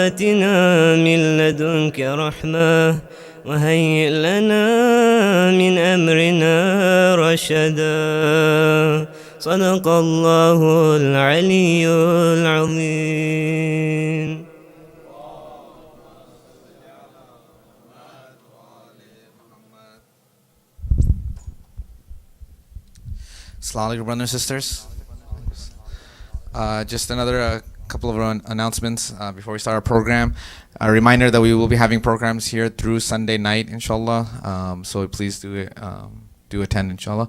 آتنا من لدنك رحمة وهيئ لنا من أمرنا رشدا صدق الله العلي العظيم. Assalamu alaikum, brothers and sisters. Just another couple of announcements before we start our program. A reminder that we will be having programs here through Sunday night, inshallah. So please do attend, inshallah.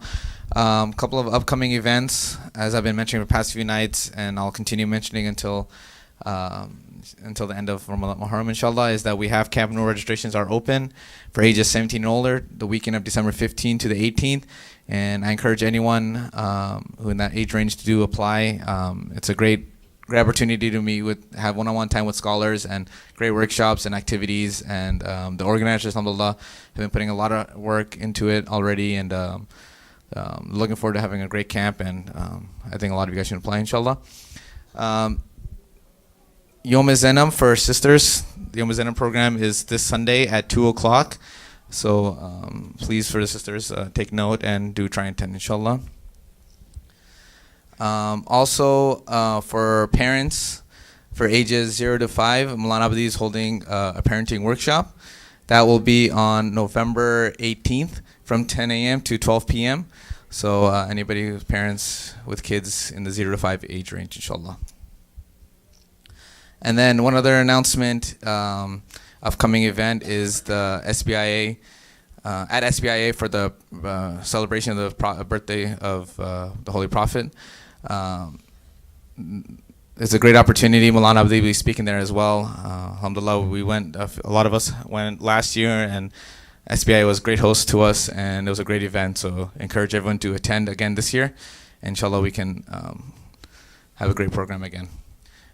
Couple of upcoming events, as I've been mentioning for the past few nights, and I'll continue mentioning until the end of Muharram, inshallah, is that we have Camp Noor registrations are open for ages 17 and older the weekend of December 15th to the 18th. And I encourage anyone who in that age range to do apply. It's a great opportunity to have one-on-one time with scholars and great workshops and activities. And the organizers, alhamdulillah, have been putting a lot of work into it already. And looking forward to having a great camp. And I think a lot of you guys should apply, inshallah. Yom Zenam for sisters. The Yom Zenam program is this Sunday at 2 o'clock. So please, for the sisters, take note and do try and attend, inshallah. Also, for parents, for ages 0 to 5, Maulana Abdi is holding a parenting workshop. That will be on November 18th from 10 a.m. to 12 p.m. So anybody who's parents with kids in the 0 to 5 age range, inshallah. And then one other announcement. Upcoming event is the SBIA, at SBIA for the celebration of the birthday of the Holy Prophet. It's a great opportunity. Maulana Abdi will be speaking there as well. Alhamdulillah, a lot of us went last year, and SBIA was a great host to us, and it was a great event. So encourage everyone to attend again this year. Inshallah, we can have a great program again.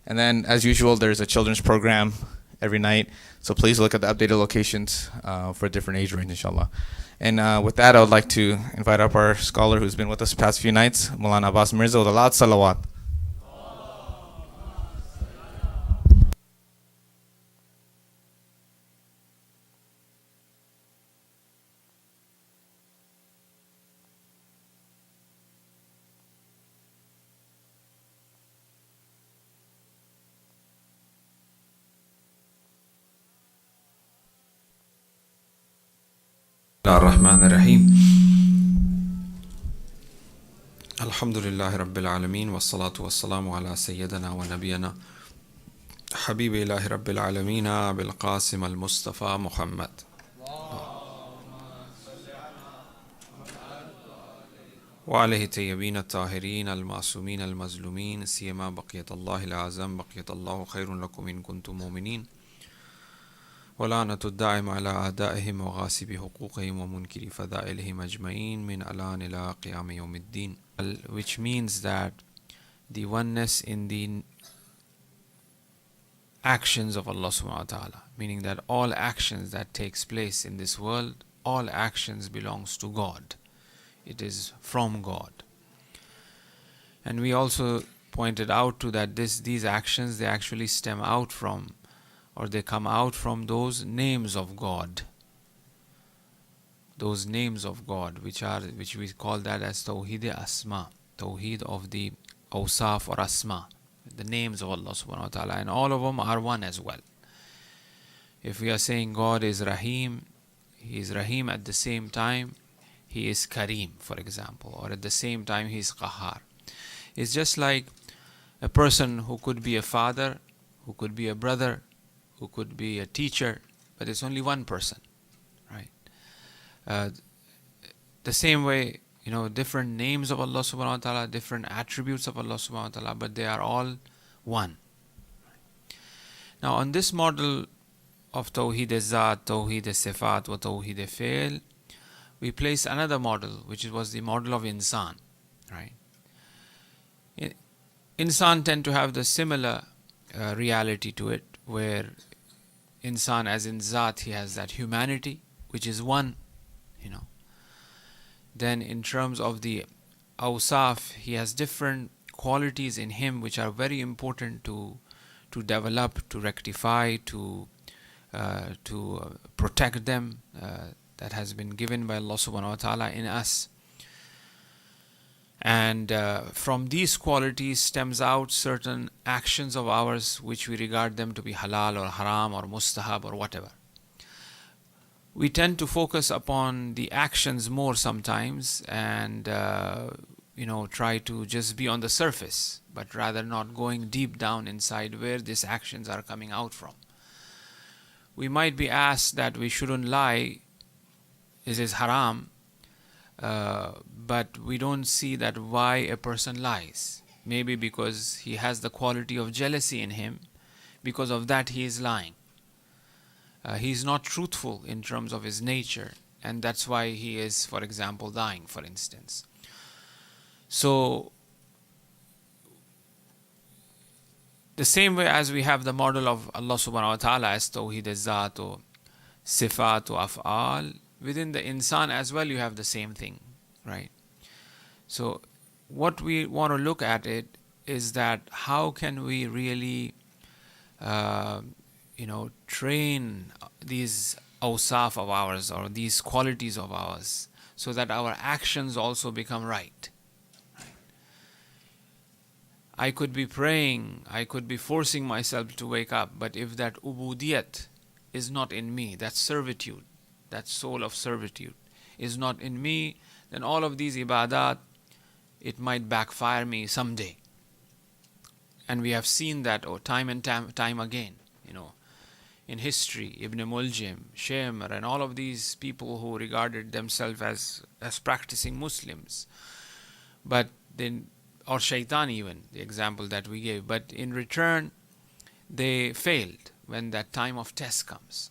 And then, as usual, there's a children's program every night. So please look at the updated locations for a different age range, inshallah. And with that, I would like to invite up our scholar who's been with us the past few nights, Maulana Abbas Mirza, with a loud salawat. الرحمن الرحيم الحمد لله رب العالمين والصلاة والسلام على سيدنا ونبينا حبيب إله رب العالمين بالقاسم المصطفى محمد وعليه الطيبين الطاهرين المعصومين المظلومين سيما بقية الله الأعظم بقية الله خير لكم إن كنتم مؤمنين ولعنة الدائم على أعدائهم وغاصب حقوقهم ومنكر فضائلهم أجمعين من الآن إلى قيام يوم الدين. Which means that the oneness in the actions of Allah subhanahu wa ta'ala, meaning that all actions that takes place in this world, all actions belongs to God. It is from God. And we also pointed out to that these actions, they actually stem out from, or they come out from those names of God. Those names of God, which we call that as Tawheed Asma, Tawheed of the Awsaf or Asma, the names of Allah subhanahu wa ta'ala, and all of them are one as well. If we are saying God is Rahim, He is Rahim at the same time, He is Kareem, for example, or at the same time He is Qahar. It's just like a person who could be a father, who could be a brother, who could be a teacher, but it's only one person, right? The same way, different names of Allah subhanahu wa ta'ala, different attributes of Allah subhanahu wa ta'ala, but they are all one. Now on this model of Tawheed al-Zat, Tawheed al-Sifat, wa Tawheed al-Fi'l, we place another model, which was the model of Insan, right? Insan tend to have the similar reality to it, where Insan, as in Zat, he has that humanity, which is one, Then in terms of the Awsaf, he has different qualities in him which are very important to develop, to rectify, to protect them, that has been given by Allah subhanahu wa ta'ala in us. And from these qualities stems out certain actions of ours which we regard them to be halal or haram or mustahab or whatever. We tend to focus upon the actions more sometimes and try to just be on the surface, but rather not going deep down inside where these actions are coming out from. We might be asked that we shouldn't lie, is it haram? But we don't see that why a person lies. Maybe because he has the quality of jealousy in him. Because of that he is lying. He is not truthful in terms of his nature, and that's why he is, for example, lying, for instance. So, the same way as we have the model of Allah subhanahu wa ta'ala as Tawheed al-Zat or Sifat or Af'al, within the insan as well you have the same thing, right? So what we want to look at it is that how can we really train these awsaf of ours or these qualities of ours so that our actions also become right. I could be praying, I could be forcing myself to wake up, but if that ubudiyat is not in me, that servitude, that soul of servitude is not in me, then all of these ibadat, it might backfire me someday. And we have seen that time and time again, in history. Ibn Muljim, Shamr, and all of these people who regarded themselves as practicing Muslims, but then, or Shaitan even, the example that we gave, but in return they failed when that time of test comes.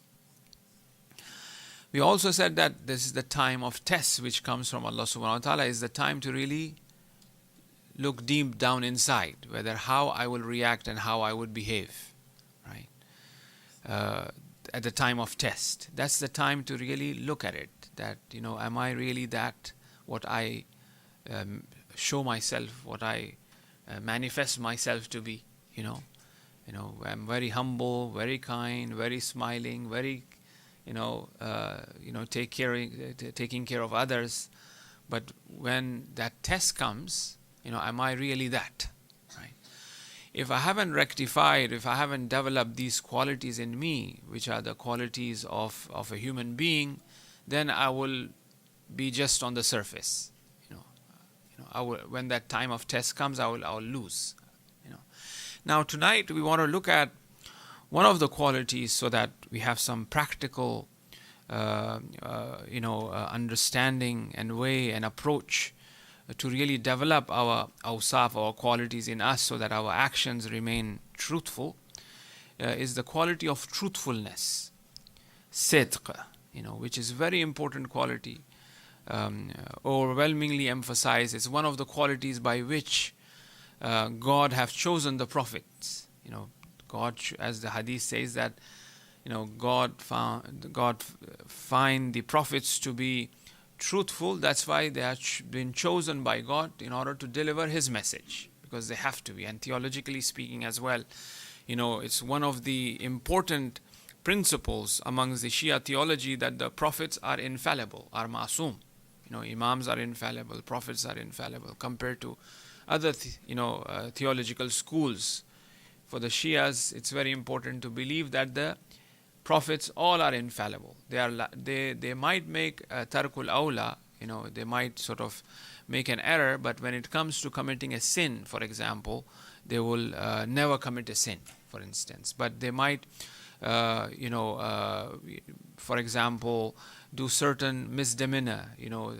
We also said that this is the time of test which comes from Allah subhanahu wa ta'ala, is the time to really look deep down inside, whether how I will react and how I would behave, right? At the time of test. That's the time to really look at it, that, am I really that, what I show myself, what I manifest myself to be, I'm very humble, very kind, very smiling, very taking care of others. But when that test comes, am I really that? Right? If I haven't rectified, if I haven't developed these qualities in me, which are the qualities of a human being, then I will be just on the surface. When that time of test comes, I will lose. Now tonight we want to look at one of the qualities so that we have some practical, understanding and way and approach to really develop our awsaf, our qualities in us, so that our actions remain truthful, is the quality of truthfulness, sidq, which is a very important quality, overwhelmingly emphasized. It's one of the qualities by which God have chosen the prophets. God, as the hadith says, that God find the prophets to be truthful. That's why they have been chosen by God in order to deliver His message, because they have to be. And theologically speaking as well, it's one of the important principles amongst the Shia theology that the prophets are infallible, are ma'soom. Imams are infallible, prophets are infallible, compared to other theological schools. For the Shias, it's very important to believe that the prophets all are infallible. They might make a tarkul awla, they might sort of make an error, but when it comes to committing a sin, for example, they will never commit a sin, for instance. But they might, for example, do certain misdemeanor,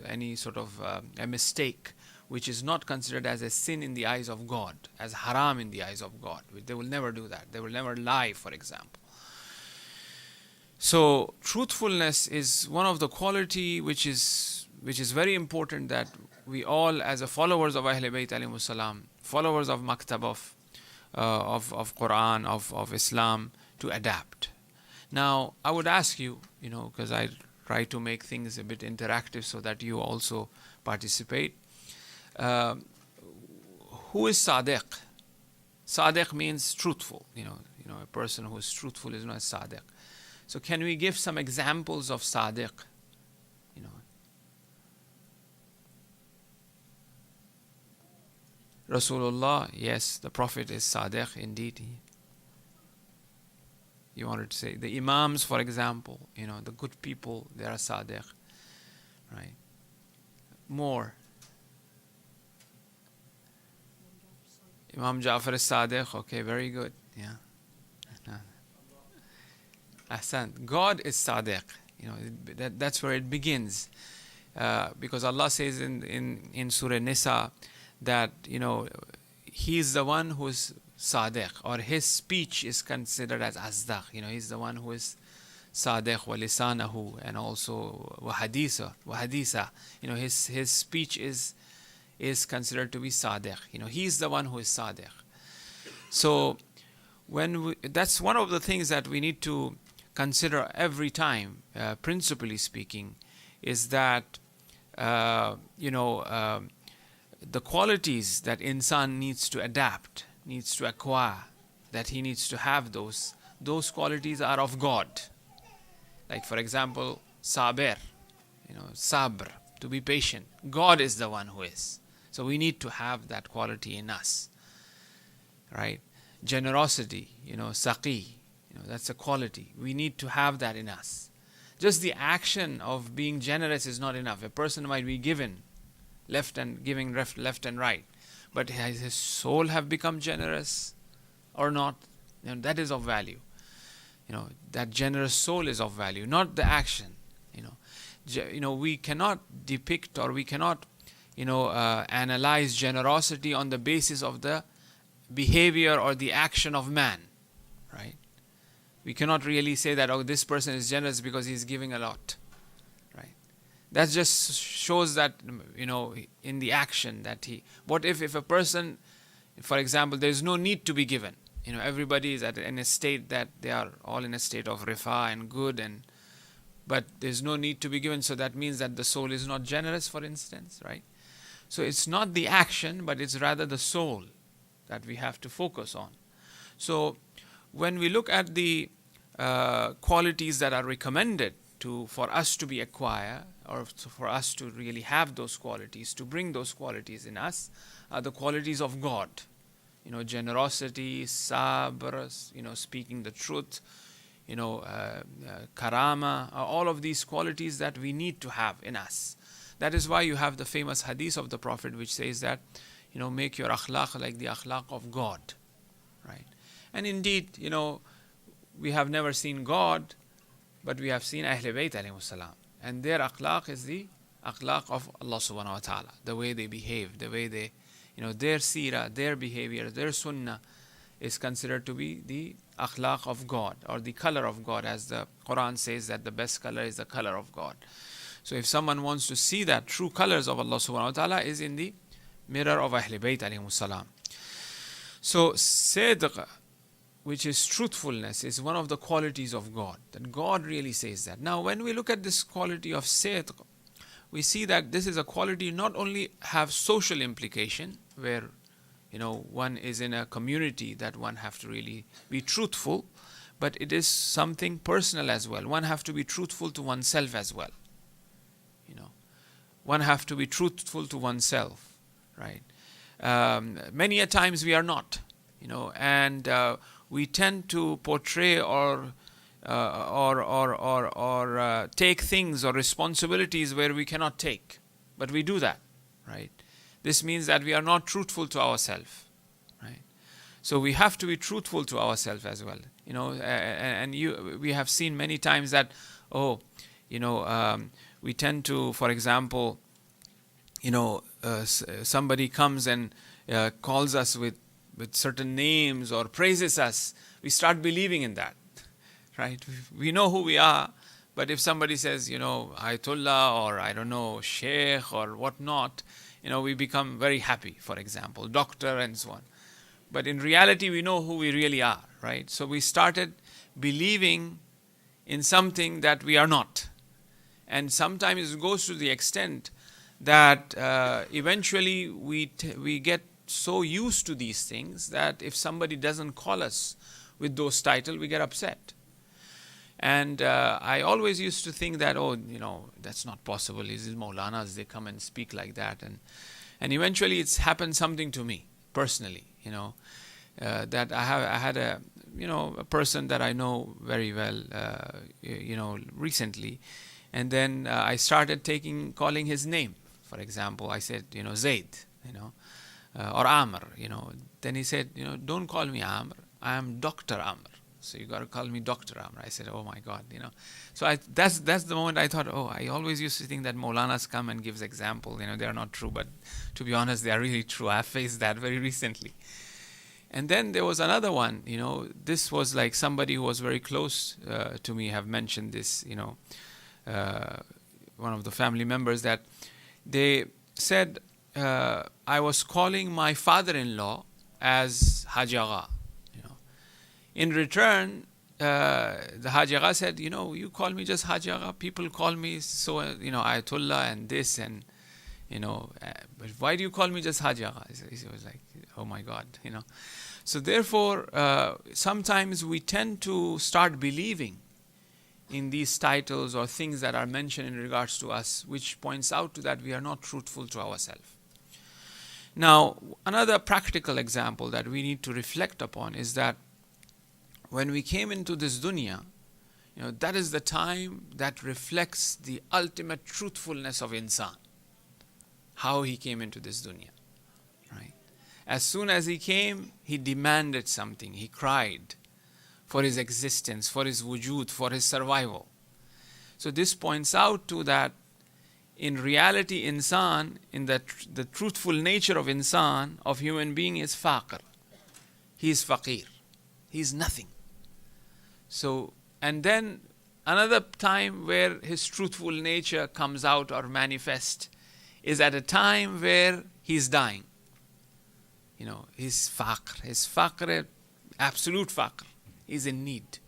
any sort of a mistake, which is not considered as a sin in the eyes of God, as haram in the eyes of God. They will never do that. They will never lie, for example. So truthfulness is one of the quality which is very important, that we all, as a followers of Ahl Bayt alayhimus salam, followers of Maktab of Quran, of Islam, to adapt. Now, I would ask you, because I try to make things a bit interactive so that you also participate. Who is Sadiq? Sadiq means truthful. A person who is truthful is known as sadiq. So can we give some examples of sadiq? Rasulullah, yes, the Prophet is sadiq indeed. You wanted to say the Imams, for example, the good people, they are sadiq, right? More. Imam Ja'far is sadiq. Okay, very good. Yeah. Ahsan. God is sadiq. That's where it begins. Because Allah says in Surah Nisa that, He's the one who is sadiq, or His speech is considered as asdaq. He's the one who is sadiq wa lisanahu, and also wa hadisa. His speech is considered to be sadiq. He's the one who is sadiq. So that's one of the things that we need to consider every time, principally speaking, is that the qualities that insan needs to adapt, needs to acquire, that he needs to have those qualities are of God. Like, for example, sabr, sabr, to be patient. God is the one who is. So we need to have that quality in us, right? Generosity, saqi, that's a quality. We need to have that in us. Just the action of being generous is not enough. A person might be giving left and right, but has his soul have become generous or not? That is of value. That generous soul is of value, not the action. We cannot depict, or we cannot analyze generosity on the basis of the behavior or the action of man, right? We cannot really say that, this person is generous because he's giving a lot, right? That just shows that, in the action that what if a person, for example, there's no need to be given. Everybody is in a state that they are all in a state of rifa and good, but there's no need to be given. So that means that the soul is not generous, for instance, right? So it's not the action, but it's rather the soul that we have to focus on. So when we look at the qualities that are recommended for us to be acquired, or for us to really have those qualities, to bring those qualities in us, are the qualities of God. Generosity, sabr, speaking the truth, karama, all of these qualities that we need to have in us. That is why you have the famous hadith of the Prophet which says that, make your akhlaq like the akhlaq of God, right? And indeed, we have never seen God, but we have seen Ahl Bayt alayhimus salam. And their akhlaq is the akhlaq of Allah subhanahu wa ta'ala. The way they behave, the way they, their seerah, their behavior, their sunnah is considered to be the akhlaq of God, or the color of God, as the Quran says that the best color is the color of God. So if someone wants to see that true colors of Allah subhanahu wa ta'ala is in the mirror of Ahl Bayt alayhimus salam. So sidq, which is truthfulness, is one of the qualities of God. That God really says that. Now, when we look at this quality of sidq, we see that this is a quality not only have social implication, where one is in a community that one have to really be truthful, but it is something personal as well. One have to be truthful to oneself as well. One have to be truthful to oneself, right? Many a times we are not, and we tend to portray or take things or responsibilities where we cannot take, but we do that, right? This means that we are not truthful to ourselves, right? So we have to be truthful to ourselves as well, we have seen many times that, we tend to, for example, somebody comes and calls us with certain names or praises us, we start believing in that, right? We know who we are, but if somebody says, Ayatollah, or I don't know, Sheikh or whatnot, we become very happy, for example, doctor and so on. But in reality, we know who we really are, right? So we started believing in something that we are not. And sometimes it goes to the extent that eventually we get so used to these things that if somebody doesn't call us with those titles, we get upset. And I always used to think that, that's not possible. These Maulanas, they come and speak like that. And eventually it's happened something to me personally, that I had a person that I know very well, recently. And then I started calling his name. For example, I said, Zaid, or Amr, Then he said, don't call me Amr. I am Dr. Amr. So you got to call me Dr. Amr. I said, oh my God, So that's the moment I thought, I always used to think that Maulanas come and gives example. They are not true, but to be honest, they are really true. I faced that very recently. And then there was another one, this was like somebody who was very close to me have mentioned this, one of the family members, that they said, I was calling my father-in-law as Haji Agha. In return, the Haji Agha said, you call me just Haji Agha. People call me so, Ayatollah and this and, but why do you call me just Haji Agha? He was like, oh my God, So therefore, sometimes we tend to start believing in these titles or things that are mentioned in regards to us, which points out to that we are not truthful to ourselves. Now, another practical example that we need to reflect upon is that when we came into this dunya, that is the time that reflects the ultimate truthfulness of insan. How he came into this dunya, right? As soon as he came, he demanded something. He cried for his existence, for his wujud, for his survival. So this points out to that in reality, insan, in the truthful nature of insan, of human being, is faqir. He is faqir. He is nothing. So, and then another time where his truthful nature comes out or manifests is at a time where he's dying. His faqr, absolute faqr. He's in need.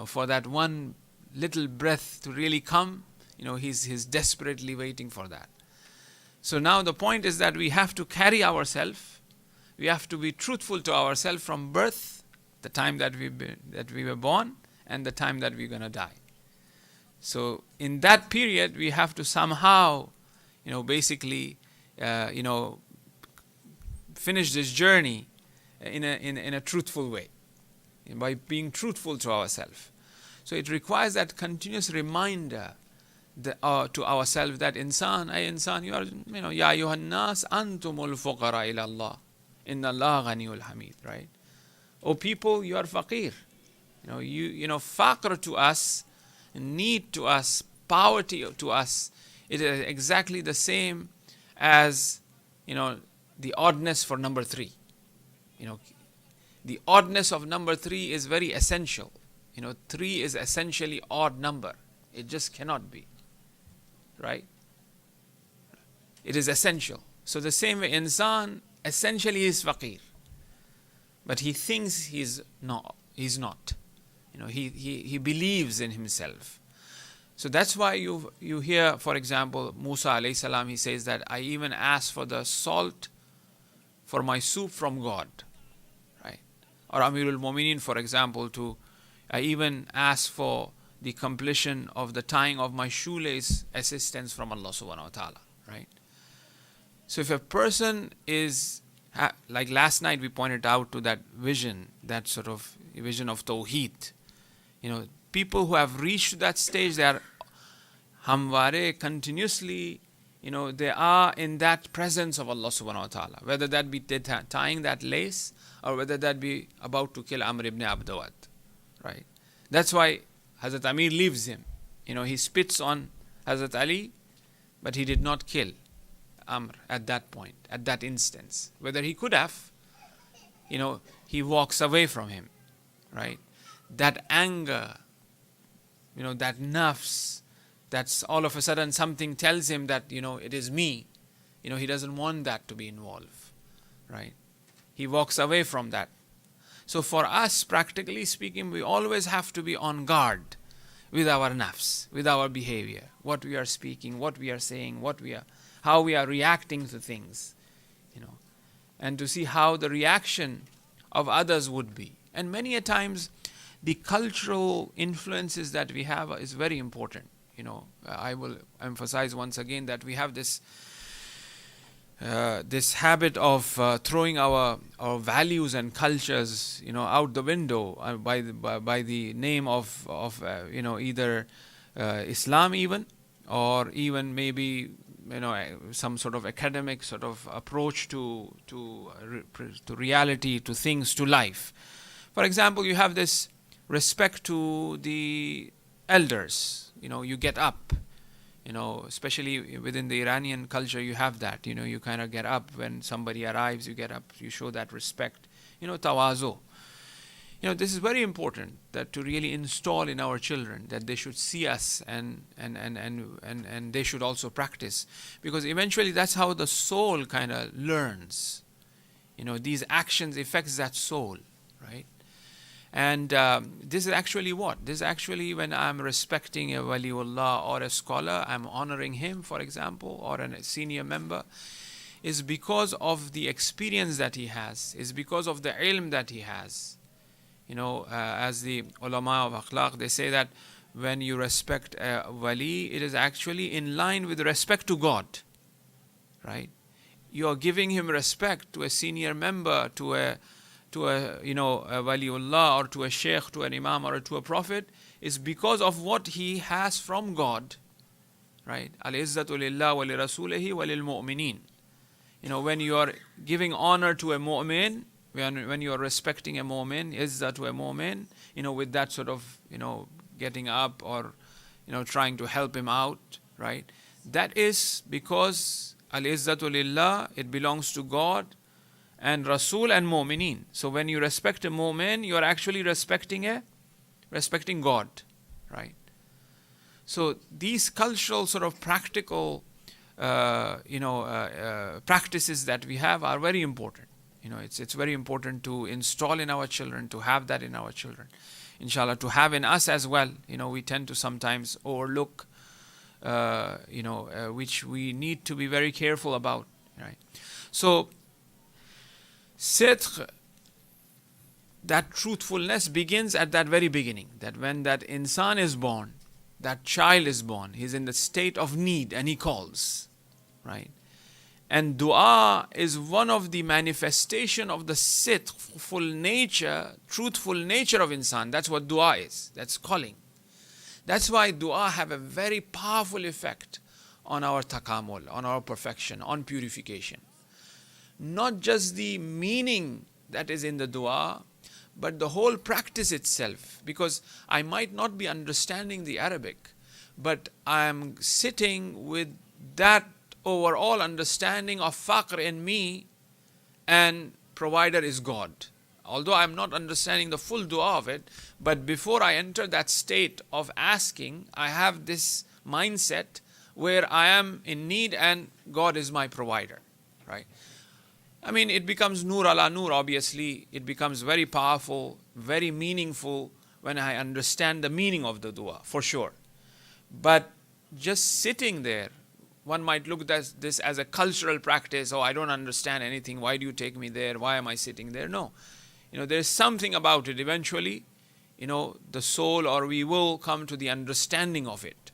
For that one little breath to really come, he's desperately waiting for that. So now the point is that we have to carry ourselves. We have to be truthful to ourselves from birth, the time that we were born, and the time that we're going to die. So in that period, we have to somehow, basically, finish this journey in a truthful way, by being truthful to ourselves. So it requires that continuous reminder to ourselves that insan, you are, ya ayyuhan nas antumul fuqara ila Allah, inna Allah ghaniyul hamid, right? O people, you are faqir. Faqr to us, need to us, poverty to us, it is exactly the same as, the oddness for number 3. The oddness of number 3 is very essential. 3 is essentially odd number. It just cannot be. Right? It is essential. So the same way, insan essentially is faqir. But he thinks he's not. He's not. He believes in himself. So that's why you hear, for example, Musa alayhi salam, he says that I even asked for the salt for my soup from God. Right? Or Amirul Mu'mineen, for example, I even asked for the completion of the tying of my shoelace, assistance from Allah subhanahu wa ta'ala. Right? So if a person is, like last night we pointed out to that vision, that sort of vision of Tawheed. People who have reached that stage, they are hamware, continuously, they are in that presence of Allah subhanahu wa ta'ala. Whether that be tying that lace, or whether that be about to kill Amr ibn Abdawad. Right? That's why Hazrat Amir leaves him. He spits on Hazrat Ali, but he did not kill Amr at that point, at that instance. Whether he could have, he walks away from him. Right? That anger, that nafs, that's all of a sudden something tells him that, it is me. He doesn't want that to be involved. Right? He walks away from that. So for us, practically speaking, we always have to be on guard with our nafs, with our behavior, what we are speaking, what we are saying, how we are reacting to things, and to see how the reaction of others would be. And many a times, the cultural influences that we have is very important. I will emphasize once again that we have this habit of throwing our values and cultures, out the window by the name of either Islam even, or even maybe some sort of academic sort of approach to reality, to things, to life. For example, you have this respect to the elders. You get up. Especially within the Iranian culture, you have that. You kind of get up when somebody arrives. You get up. You show that respect. Tawazu. This is very important, that to really install in our children, that they should see us and they should also practice, because eventually that's how the soul kind of learns. These actions affects that soul, right? And this is actually what? This is actually when I'm respecting a waliullah or a scholar, I'm honoring him, for example, or a senior member, is because of the experience that he has, is because of the ilm that he has. As the ulama of akhlaq, they say that when you respect a wali, it is actually in line with respect to God, right? You are giving him respect to a senior member, to a waliullah, or to a sheikh, to an imam, or to a prophet, is because of what he has from God, right? Al-izzatu lillah wa li rasulihi wa lil mu'minin. When you are giving honor to a mu'min, when you are respecting a mu'min, izzah to a mu'min, with that sort of, getting up or, trying to help him out, right? That is because al-izzatu lillah, it belongs to God and Rasul and mu'minin. So when you respect a mu'min, you are actually respecting God, right? So these cultural sort of practical, practices that we have are very important. It's very important to install in our children, to have that in our children. Inshallah, to have in us as well. We tend to sometimes overlook, which we need to be very careful about, right? So, sidq, that truthfulness begins at that very beginning. That when that insan is born, that child is born, he's in the state of need and he calls, right? And dua is one of the manifestation of the sidqful nature, truthful nature of insan. That's what dua is. That's calling. That's why dua have a very powerful effect on our takamul, on our perfection, on purification. Not just the meaning that is in the dua, but the whole practice itself. Because I might not be understanding the Arabic, but I am sitting with that overall understanding of faqr in me, and provider is God. Although I'm not understanding the full dua of it, but before I enter that state of asking, I have this mindset where I am in need and God is my provider, right? It becomes nur ala nur, obviously. It becomes very powerful, very meaningful when I understand the meaning of the dua, for sure. But just sitting there, one might look at this as a cultural practice. Oh, I don't understand anything. Why do you take me there? Why am I sitting there? No. There's something about it. Eventually, the soul, or we will come to the understanding of it.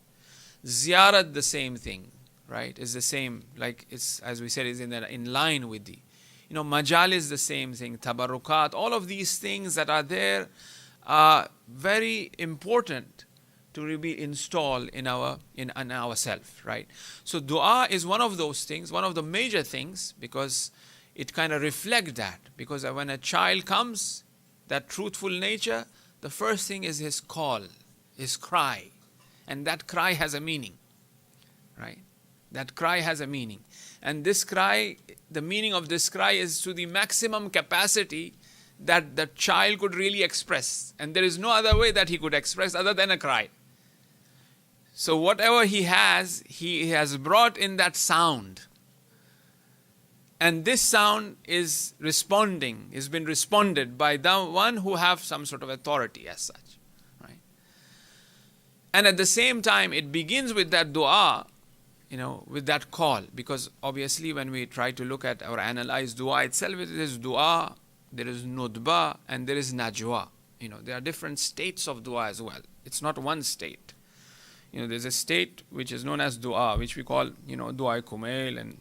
Ziyarat, the same thing, right? Is the same, like it's, as we said, is in line with the, majalis, the same thing, tabarrukat, all of these things that are there are very important to be installed in ourselves, right? So dua is one of those things, one of the major things, because it kind of reflects that. Because when a child comes, that truthful nature, the first thing is his call, his cry. And that cry has a meaning, right? That cry has a meaning. And this cry, the meaning of this cry is to the maximum capacity that the child could really express. And there is no other way that he could express other than a cry. So whatever he has brought in that sound. And this sound is responding, has been responded by the one who have some sort of authority as such, right? And at the same time, it begins with that dua, with that call. Because obviously when we try to look at or analyze dua itself, it is dua there is nudba, and there is najwa. There are different states of dua as well. It's not one state. There's a state which is known as dua, which we call, dua kumail, and,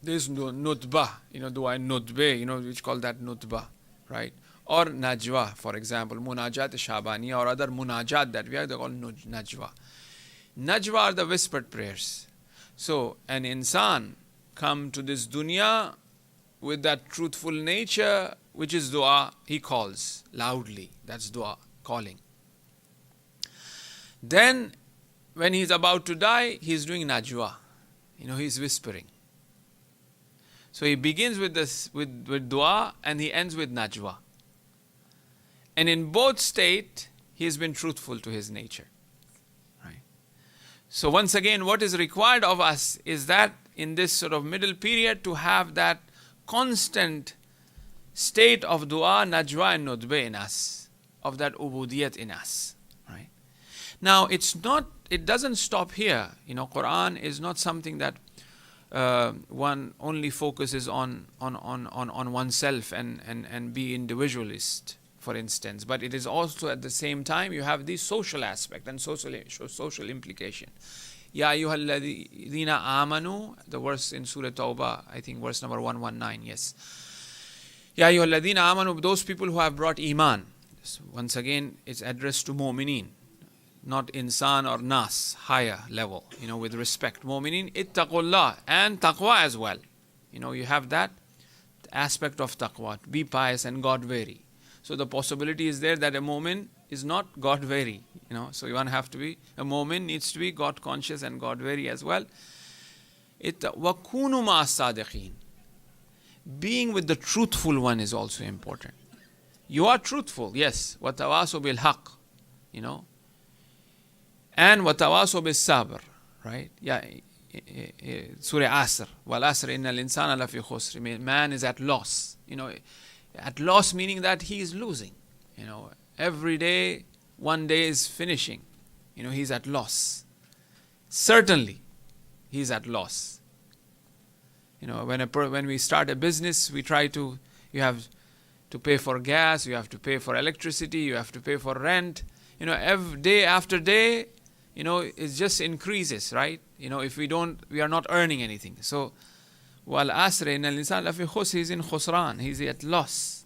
there's nutbah, dua nutbe, which call that nutbah, right? Or najwa, for example, munajat shabaniya or other munajat that we have, they call najwa. Najwa are the whispered prayers. So an insan come to this dunya with that truthful nature, which is dua, he calls loudly. That's dua, calling. Then when he's about to die, he's doing najwa. He's whispering. So he begins with this with dua and he ends with najwa. And in both state, he has been truthful to his nature. Right? So once again, what is required of us is that in this sort of middle period to have that constant state of dua, najwa and nudbe in us, of that ubudiyat in us. Right? Now it doesn't stop here. Quran is not something that one only focuses on oneself and be individualist, for instance, but it is also at the same time you have the social aspect and social implication. Ya ayyuhalladhina amanu, the verse in Surah Tawbah, I think verse number 119, yes. Ya ayyuhalladhina amanu, those people who have brought iman. So once again, it's addressed to mu'mineen, not insan or nas, higher level, with respect. Mu'mineen, ittaqullah, and taqwa as well. You have that aspect of taqwa, be pious and God-wary. So the possibility is there that a mu'min is not God-wary. So one have to be, a mu'min needs to be God-conscious and God-wary as well. وَكُونُوا مَعَ الصَّادِقِينَ. Being with the truthful one is also important. You are truthful, yes. وَتَوَاسُوا بِالْحَقِّ. And وَتَوَاسُوا بِالصَّبْرِ. Right? Yeah. Surah Asr. وَالْأَسْرِ إِنَّ الْإِنسَانَ لَفِي خُسْرٍ. Man is at loss. At loss meaning that he is losing. Every day, one day is finishing. He's at loss. Certainly, he's at loss. When we start a business, you have to pay for gas, you have to pay for electricity, you have to pay for rent. Every day after day, it just increases, right? If we are not earning anything. So, wal asr inna al-insan lafi khusr, he's in khusran, he's at loss.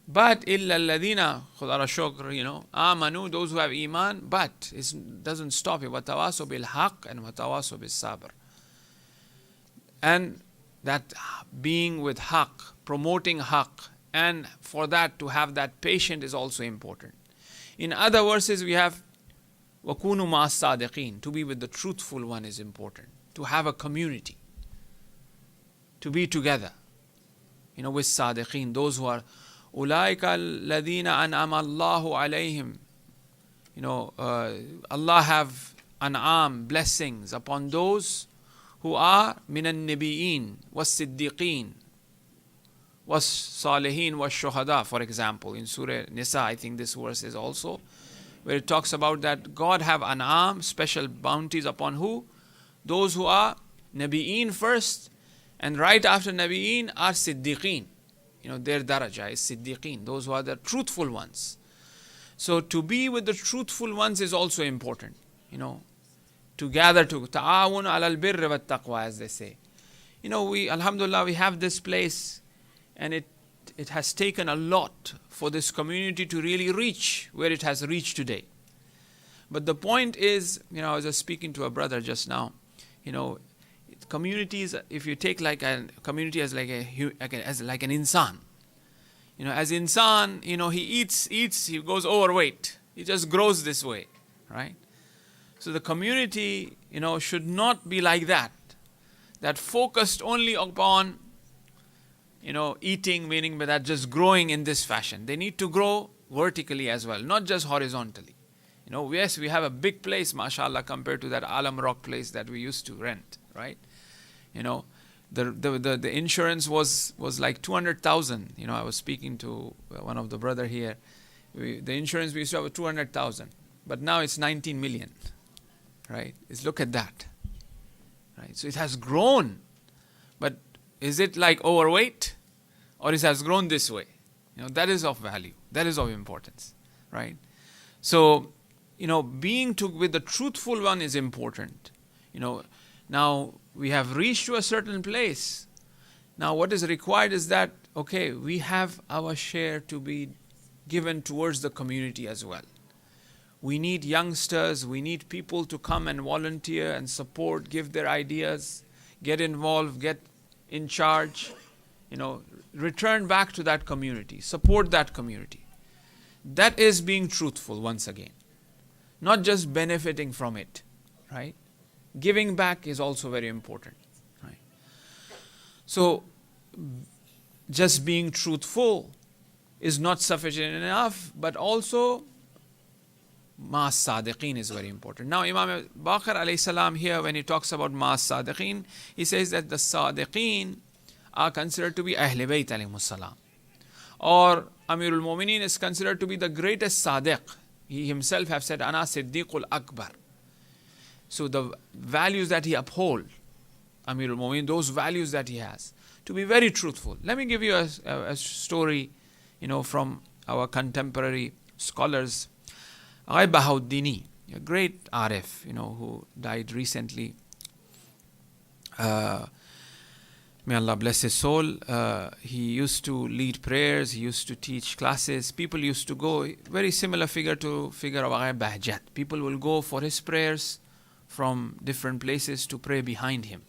But illa alladhina khudara shukr, amanu, those who have iman, but it doesn't stop it. Watawaso bil haqq and watawaso bil sabr. And that being with haqq, promoting haqq, and for that to have that patient is also important. In other verses we have wakunu ma'as sadiqin, to be with the truthful one is important. To have a community. To be together, with sadiqeen, those who are ulaika alladhina an'ama Allahu alayhim. Allah have an'am, blessings upon those who are minan nabiyyin was siddiqeen was salihin was shuhada, for example, in Surah Nisa, I think this verse is also where it talks about that God have an'am, special bounties upon who? Those who are nabiyyin first. And right after Nabi'een are Siddiqeen. Their daraja is Siddiqeen, those who are the truthful ones. So to be with the truthful ones is also important. To gather to ta'awun alal birri wat taqwa, as they say. Alhamdulillah, we have this place, and it has taken a lot for this community to really reach where it has reached today. But the point is, I was just speaking to a brother just now, communities, if you take like a community as like an insan, as insan, he eats, he goes overweight, he just grows this way, right? So the community, should not be like that focused only upon, eating, meaning by that just growing in this fashion. They need to grow vertically as well, not just horizontally. Yes, we have a big place, mashallah, compared to that Alam Rock place that we used to rent, right? The insurance was like 200,000. I was speaking to one of the brother here. The insurance we used to have 200,000, but now it's 19 million. Right? Look at that. Right? So it has grown, but is it like overweight, or it has grown this way. That is of value. That is of importance, right? So, being with the truthful one is important. Now we have reached to a certain place. Now what is required is that, okay, we have our share to be given towards the community as well. We need youngsters, we need people to come and volunteer and support, give their ideas, get involved, get in charge, return back to that community, support that community. That is being truthful once again. Not just benefiting from it, right? Giving back is also very important, right? So, just being truthful is not sufficient enough, but also Ma'as Sadiqeen is very important. Now, Imam Baqir alayhi salam here, when he talks about Ma'as Sadiqeen, he says that the Sadiqeen are considered to be Ahl Bayt alayhimus salam. Or Amirul Mu'mineen is considered to be the greatest Sadiq. He himself have said, Ana Siddiqul Akbar. So the values that he uphold, Amirul Mu'mineen, those values that he has, to be very truthful. Let me give you a story, from our contemporary scholars. Bahauddini, a great Arif, who died recently. May Allah bless his soul. He used to lead prayers, he used to teach classes. People used to go, very similar figure of Bahjat. People will go for his prayers from different places to pray behind him.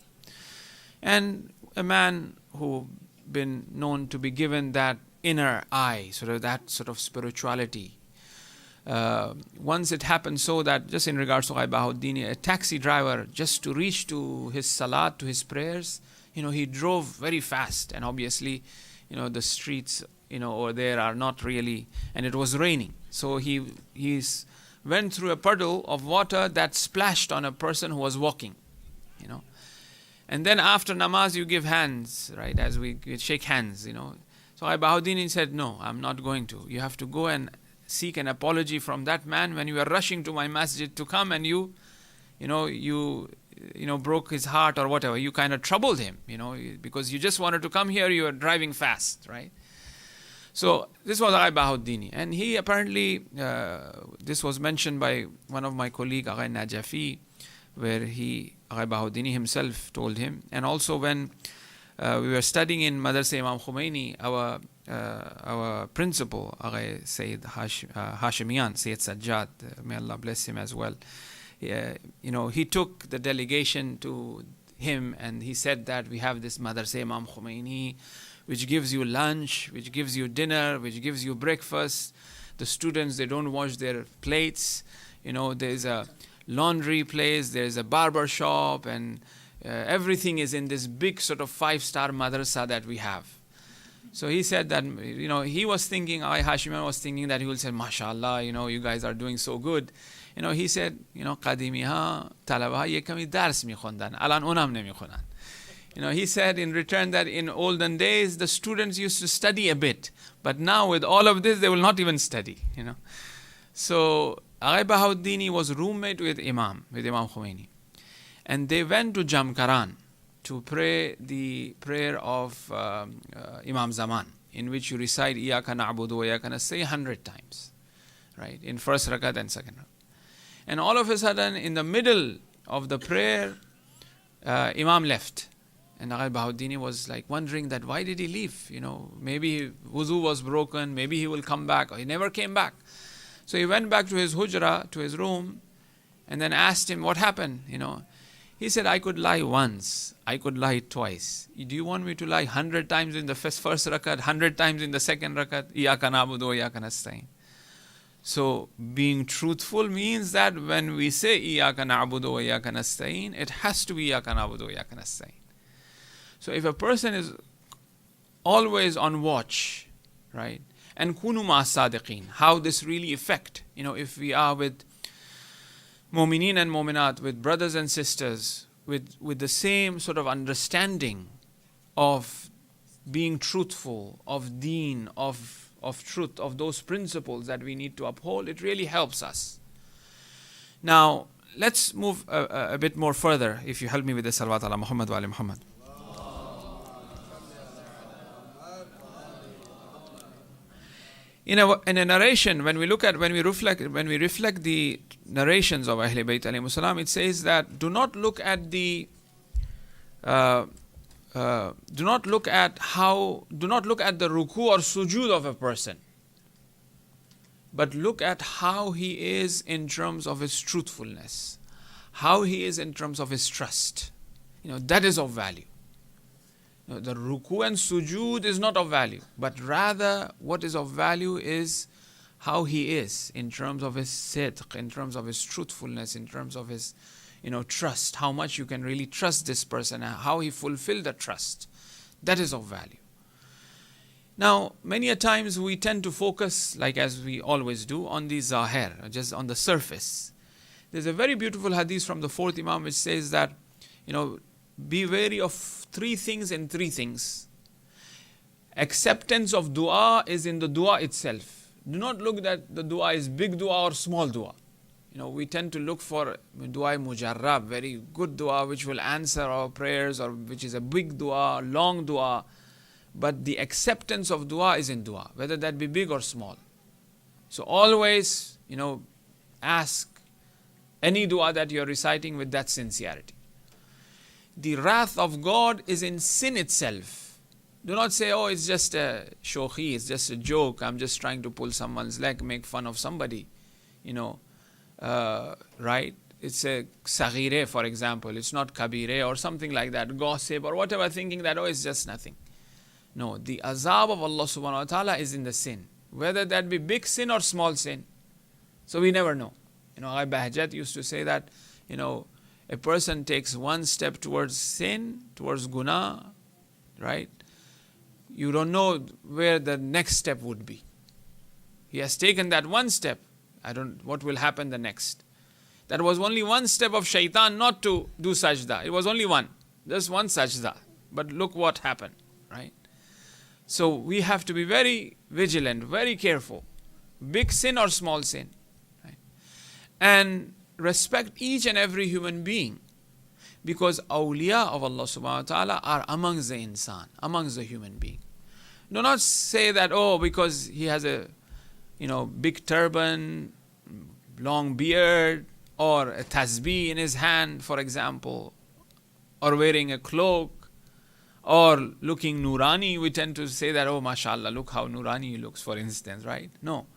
And a man who been known to be given that inner eye, that sort of spirituality. Once it happened so that, just in regards to Bahauddin, a taxi driver, just to reach to his salat, to his prayers, he drove very fast, and obviously, the streets, over there are not really, and it was raining. So he went through a puddle of water that splashed on a person who was walking, And then after namaz, you give hands, right? As we shake hands, So Bahauddin said, no, I'm not going to. You have to go and seek an apology from that man when you were rushing to my masjid to come, and you broke his heart or whatever. You kind of troubled him, because you just wanted to come here, you were driving fast, right? So this was Bahauddin. And he apparently, this was mentioned by one of my colleagues, Agha Najafi, where Bahauddin himself told him. And also when we were studying in Madrasa Imam Khomeini, our principal, Agha Sayyid Hashimian, Sayyid Sajjad, may Allah bless him as well. He took the delegation to him, and he said that we have this Madrasa Imam Khomeini, which gives you lunch, which gives you dinner, which gives you breakfast. The students, they don't wash their plates. There's a laundry place, there's a barber shop, and everything is in this big sort of 5-star madrasa that we have. So he said that, he was thinking, Hashimian was thinking that he will say, MashaAllah, you guys are doing so good. He said, Qadimiha, talabaha, ye kami dars mi khundan, alan unam nemi khunan. He said in return that in olden days, the students used to study a bit, but now with all of this, they will not even study, So Agha Bahauddin was roommate with Imam Khomeini. And they went to Jamkaran to pray the prayer of Imam Zaman, in which you recite Iyaka na'budu wa iyaka nasta'in 100 times, right? In first rakat and second rakat. And all of a sudden, in the middle of the prayer, Imam left. And Agha Bahauddin was like wondering that why did he leave? Maybe wuzu was broken, maybe he will come back, or he never came back. So he went back to his hujra, to his room, and then asked him what happened, He said, I could lie once, I could lie twice. Do you want me to lie 100 times in the first rakat, 100 times in the second rakat? Iyaka na'budu wa iyaka nasta'in. So being truthful means that when we say Iyaka na'budu wa iyaka nasta'in, it has to be Iyaka na'budu wa iyaka nasta'in. So if a person is always on watch, right? And kunu ma'as sadiqeen, how this really affect, if we are with mu'mineen and mu'minat, with brothers and sisters, with the same sort of understanding of being truthful, of deen, of truth, of those principles that we need to uphold, it really helps us. Now, let's move a bit more further, if you help me with the salawat ala Muhammad wa ala Muhammad. In a narration, when we reflect the narrations of Ahlul Bayt alayhimus salam, it says that do not look at the ruku or sujood of a person, but look at how he is in terms of his truthfulness, how he is in terms of his trust. That is of value. The ruku and sujood is not of value, but rather what is of value is how he is in terms of his sidq, in terms of his truthfulness, in terms of his trust, how much you can really trust this person, and how he fulfilled the trust. That is of value. Now, many a times we tend to focus, like as we always do, on the zahir, just on the surface. There's a very beautiful hadith from the fourth Imam which says that, be wary of three things and three things. Acceptance of dua is in the dua itself. Do not look that the dua is big dua or small dua. We tend to look for dua mujarrab, very good dua which will answer our prayers, or which is a big dua, long dua. But the acceptance of dua is in dua, whether that be big or small. So always, ask any dua that you're reciting with that sincerity. The wrath of God is in sin itself. Do not say, oh, it's just a shokhi, it's just a joke, I'm just trying to pull someone's leg, make fun of somebody, right? It's a saghire, for example, it's not kabire or something like that, gossip or whatever, thinking that, oh, it's just nothing. No, the azab of Allah subhanahu wa ta'ala is in the sin, whether that be big sin or small sin. So we never know. Ghai Bahjat used to say that, a person takes one step towards sin, towards guna, right? You don't know where the next step would be. He has taken that one step. What will happen the next? That was only one step of shaitan not to do sajda. It was only one. Just one sajda. But look what happened, right? So we have to be very vigilant, very careful. Big sin or small sin. Right? And respect each and every human being, because awliya of Allah subhanahu wa ta'ala are amongst the insan, amongst the human being. Do not say that, oh, because he has a big turban, long beard, or a tasbih in his hand, for example, or wearing a cloak, or looking nurani, we tend to say that, oh, mashallah, look how nurani he looks, for instance, right? No.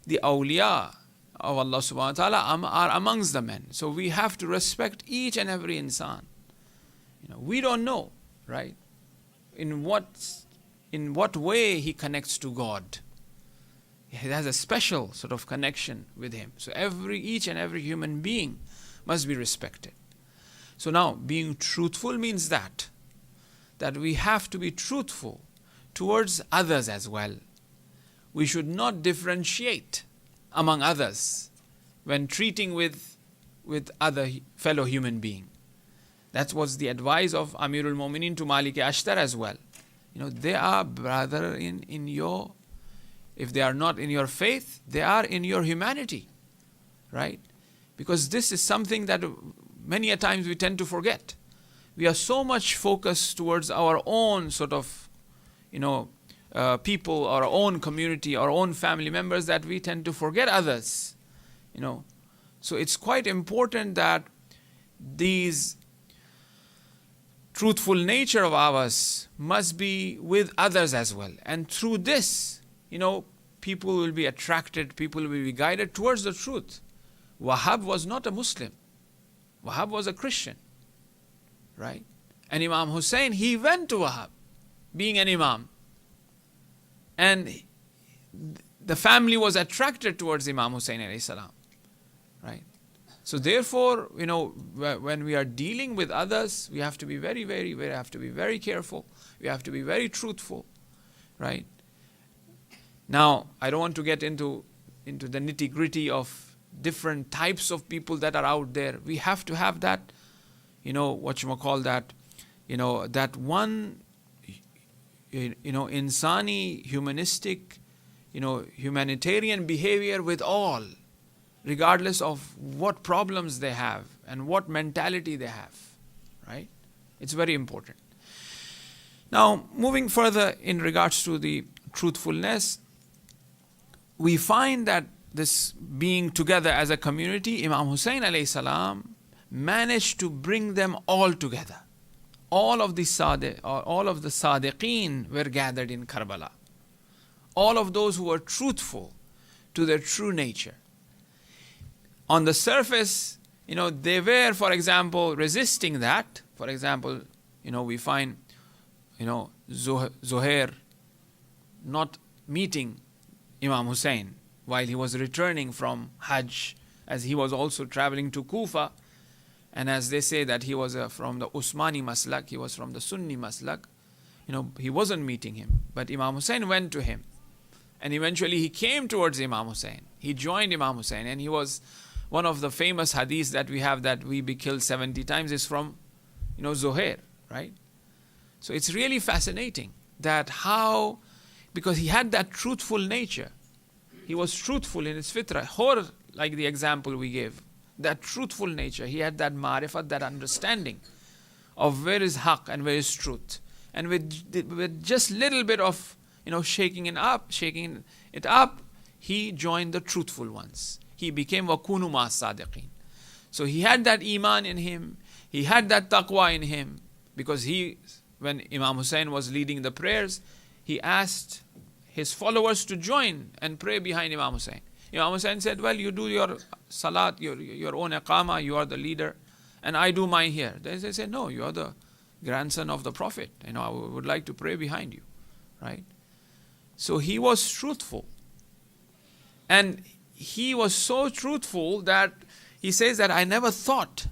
The awliya of Allah subhanahu wa ta'ala are amongst the men. So we have to respect each and every insan. We don't know, right? In what way he connects to God. He has a special sort of connection with him. So each and every human being must be respected. So now, being truthful means that we have to be truthful towards others as well. We should not differentiate among others when treating with other fellow human being. That was the advice of Amirul Mu'minin to Malik Ashtar as well. They are brother in your, if they are not in your faith, they are in your humanity, right? Because this is something that many a times we tend to forget. We are so much focused towards our own sort of, people, our own community, our own family members, that we tend to forget others. So it's quite important that these truthful nature of ours must be with others as well. And through this, people will be attracted, people will be guided towards the truth. Wahab was not a Muslim. Wahab was a Christian, right? And Imam Hussein, he went to Wahab, being an Imam. And the family was attracted towards Imam Hussein alayhi salam, right? So therefore, when we are dealing with others, we have to be very careful. We have to be very truthful, right? Now, I don't want to get into the nitty-gritty of different types of people that are out there. We have to have that, that one, insani, humanistic, humanitarian behavior with all, regardless of what problems they have and what mentality they have, right? It's very important. Now, moving further in regards to the truthfulness, we find that this being together as a community, Imam Hussein alayhi salam managed to bring them all together. All of the Sadiqeen were gathered in Karbala. All of those who were truthful to their true nature. On the surface, they were, for example, resisting that. For example, we find, Zuhair not meeting Imam Hussein while he was returning from Hajj, as he was also traveling to Kufa. And as they say that he was from the Usmani Maslak, he was from the Sunni Maslak, he wasn't meeting him. But Imam Hussein went to him. And eventually he came towards Imam Hussein. He joined Imam Hussein. And he was one of the famous hadiths that we have, that we be killed 70 times, is from, Zuhair, right? So it's really fascinating that how, because he had that truthful nature. He was truthful in his fitrah. Or, like the example we gave, that truthful nature. He had that ma'rifat, that understanding of where is haqq and where is truth. And with just little bit of, shaking it up, he joined the truthful ones. He became wakunu ma sadiqeen. So he had that iman in him. He had that taqwa in him. Because when Imam Hussein was leading the prayers, he asked his followers to join and pray behind Imam Hussein. Imam Hussein said, well, you do your salat, your own iqamah, you are the leader, and I do mine here. They said, no, you are the grandson of the Prophet. I would like to pray behind you, right? So he was truthful. And he was so truthful that he says that I never thought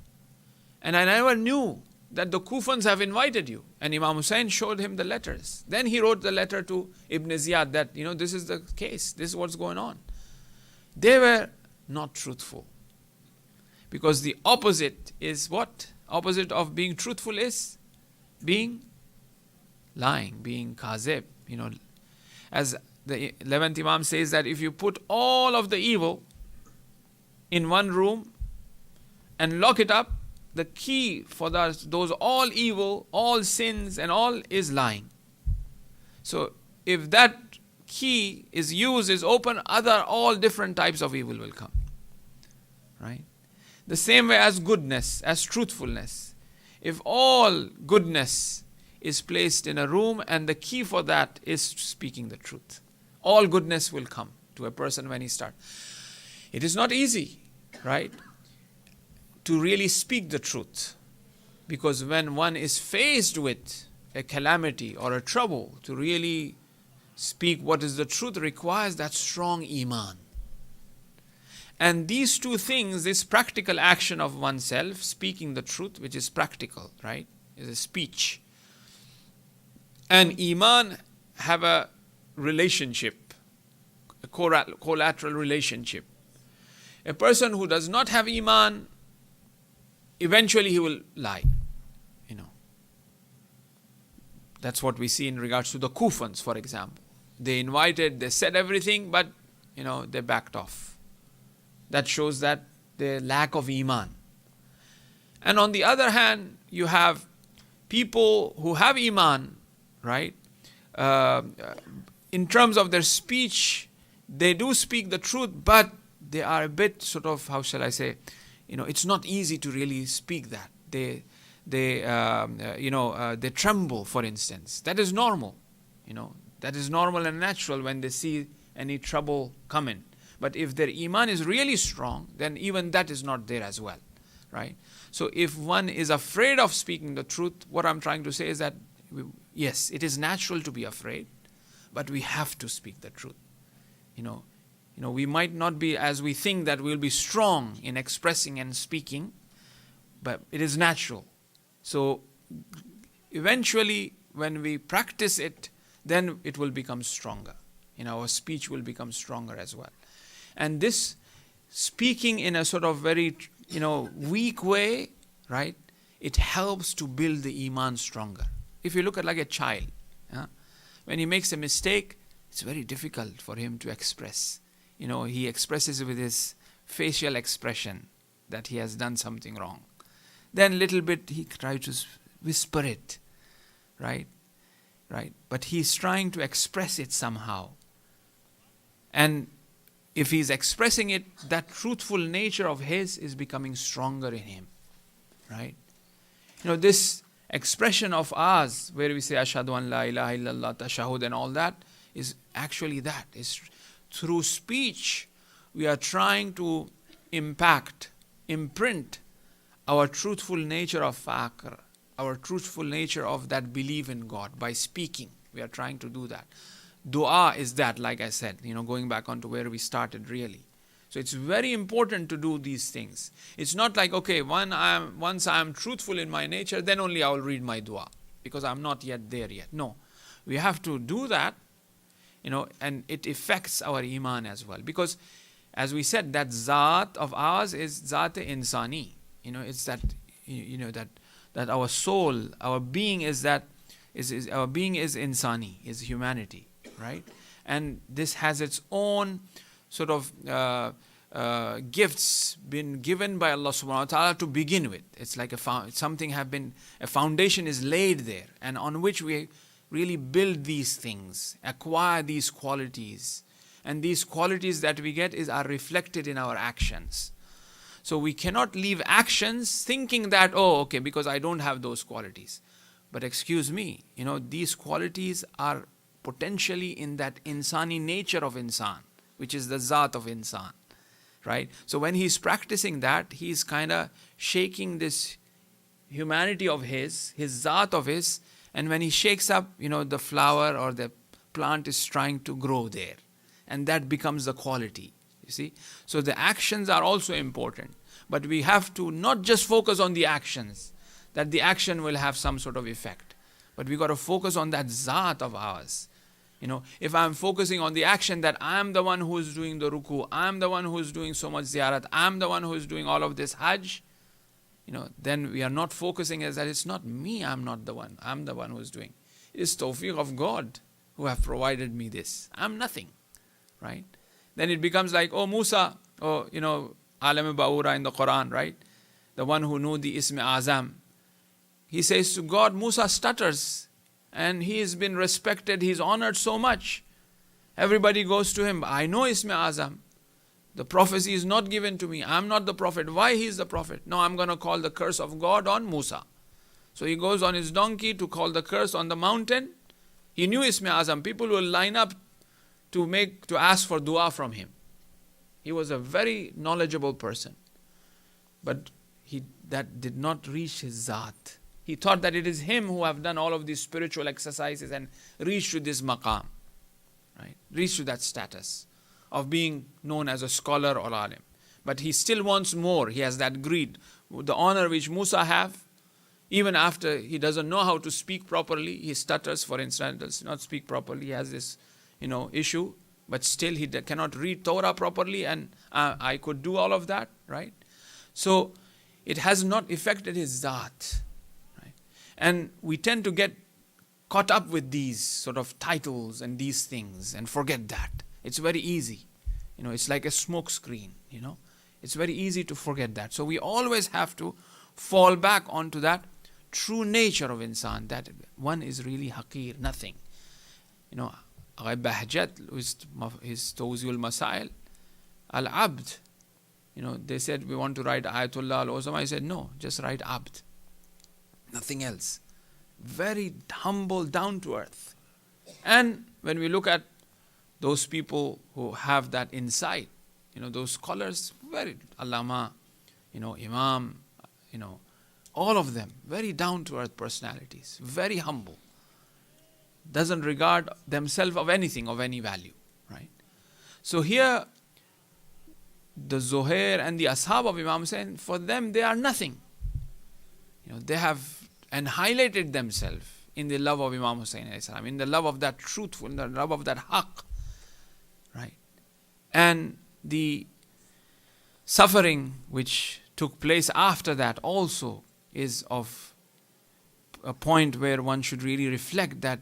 and I never knew that the Kufans have invited you. And Imam Hussein showed him the letters. Then he wrote the letter to Ibn Ziyad that, this is the case, this is what's going on. They were not truthful. Because the opposite is what? Opposite of being truthful is being lying, being kazib. As the 11th Imam says that if you put all of the evil in one room and lock it up, the key for those all evil, all sins and all is lying. So if that key is used, is open, all different types of evil will come. Right? The same way as goodness, as truthfulness. If all goodness is placed in a room and the key for that is speaking the truth, all goodness will come to a person when he starts. It is not easy, right, to really speak the truth. Because when one is faced with a calamity or a trouble, to really speak what is the truth requires that strong iman. And these two things, this practical action of oneself, speaking the truth, which is practical, right, is a speech, and iman have a relationship, a collateral relationship. A person who does not have iman, eventually he will lie. That's what we see in regards to the Kufans, for example. They invited, they said everything, but they backed off. That shows that the lack of iman. And on the other hand, you have people who have iman, right? In terms of their speech, they do speak the truth, but they are a bit sort of, how shall I say, it's not easy to really speak that. They tremble, for instance. That is normal, That is normal and natural when they see any trouble coming. But if their iman is really strong, then even that is not there as well, right? So if one is afraid of speaking the truth, what I'm trying to say is that, yes, it is natural to be afraid, but we have to speak the truth. We might not be, as we think, that we'll be strong in expressing and speaking, but it is natural. So eventually, when we practice it, then it will become stronger. Our speech will become stronger as well. And this speaking in a sort of very, weak way, right, it helps to build the iman stronger. If you look at like a child, when he makes a mistake, it's very difficult for him to express. He expresses with his facial expression that he has done something wrong. Then little bit he tries to whisper it, right? Right? But he's trying to express it somehow. And if he's expressing it, that truthful nature of his is becoming stronger in him, right? This expression of ours, where we say Ashhadu an la ilaha illallah, tashahud and all that, is actually that. Is through speech, we are trying to imprint our truthful nature of faqr, our truthful nature of that belief in God by speaking. We are trying to do that. Dua is that, like I said, going back onto where we started really. So it's very important to do these things. It's not like, okay, once I am truthful in my nature, then only I will read my dua, because I'm not yet there yet. No, we have to do that, and it affects our iman as well. Because as we said, that zat of ours is zat insani. It's that, that our soul, our being is our being is insani, is humanity, right? And this has its own sort of gifts been given by Allah subhanahu wa ta'ala to begin with. It's like a foundation is laid there, and on which we really build these things, acquire these qualities. And these qualities that we get are reflected in our actions. So we cannot leave actions thinking that, okay, because I don't have those qualities. But excuse me, these qualities are potentially in that insani nature of insan, which is the zat of insan, right? So when he's practicing that, he's kind of shaking this humanity of his zat of his, and when he shakes up, the flower or the plant is trying to grow there, and that becomes the quality, you see. So the actions are also important, but we have to not just focus on the actions, that the action will have some sort of effect, but we got to focus on that zat of ours. If I'm focusing on the action that I'm the one who is doing the ruku, I'm the one who is doing so much ziyarat, I'm the one who is doing all of this hajj, then we are not focusing as that it's not me, I'm not the one, I'm the one who is doing. It is tawfiq of God who have provided me this. I'm nothing, right? Then it becomes like, Musa, Alam Ba'ura in the Quran, right? The one who knew the Ism Azam. He says to God, Musa stutters, and he has been respected, he's honored so much. Everybody goes to him, I know Ism Azam. The prophecy is not given to me. I'm not the prophet. Why he is the prophet? No, I'm going to call the curse of God on Musa. So he goes on his donkey to call the curse on the mountain. He knew Ism Azam. People will line up to ask for dua from him. He was a very knowledgeable person. But that did not reach his zat. He thought that it is him who have done all of these spiritual exercises and reached to this maqam, right? Reached to that status of being known as a scholar or alim. But he still wants more. He has that greed. The honor which Musa have, even after he doesn't know how to speak properly, he stutters, for instance, does not speak properly, he has this, issue, but still he cannot read Torah properly, and I could do all of that, right? So it has not affected his zat, right? And we tend to get caught up with these sort of titles and these things and forget that. It's very easy. It's like a smoke screen, It's very easy to forget that. So we always have to fall back onto that true nature of insan, that one is really haqir, nothing. Bahjat, his Tawziul Masail, Al-Abd. They said, we want to write Ayatullah Al-Uzama. I said, no, just write Abd. Nothing else. Very humble, down to earth. And when we look at those people who have that insight, those scholars, very Allama, Imam, all of them, very down to earth personalities, very humble. Doesn't regard themselves of anything of any value, right? So here, the Zuhair and the Ashab of Imam Hussain, for them, they are nothing. They have and highlighted themselves in the love of Imam Hussain, in the love of that truthful, in the love of that haqq, right? And the suffering which took place after that also is of a point where one should really reflect that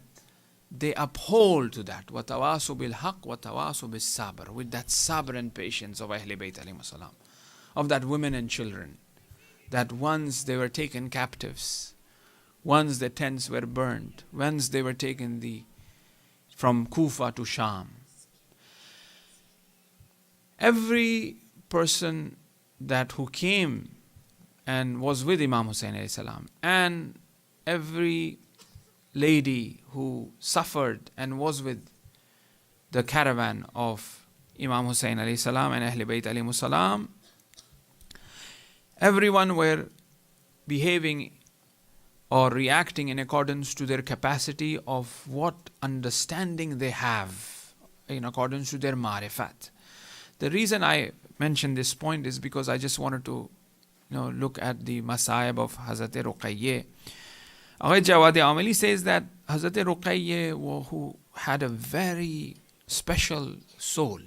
they uphold to that. وَتَوَاسُوا بِالْحَقِّ وَتَوَاسُوا بِالصَّبْرِ, with that sabr and patience of Ahl Bayt alayhim salam, of that women and children, that once they were taken captives, once the tents were burned, once they were taken from Kufa to Sham. every person that who came and was with Imam Hussein alayhi salam, and every lady who suffered and was with the caravan of Imam Hussein alayhi salam and Ahl Bayt alayhi salam, everyone were behaving or reacting in accordance to their capacity of what understanding they have, in accordance to their marifat. The reason I mention this point is because I just wanted to look at the Masaib of Hazrat Ruqayyah. Aghay Jawad Amali says that Hazrat Ruqayyah, who had a very special soul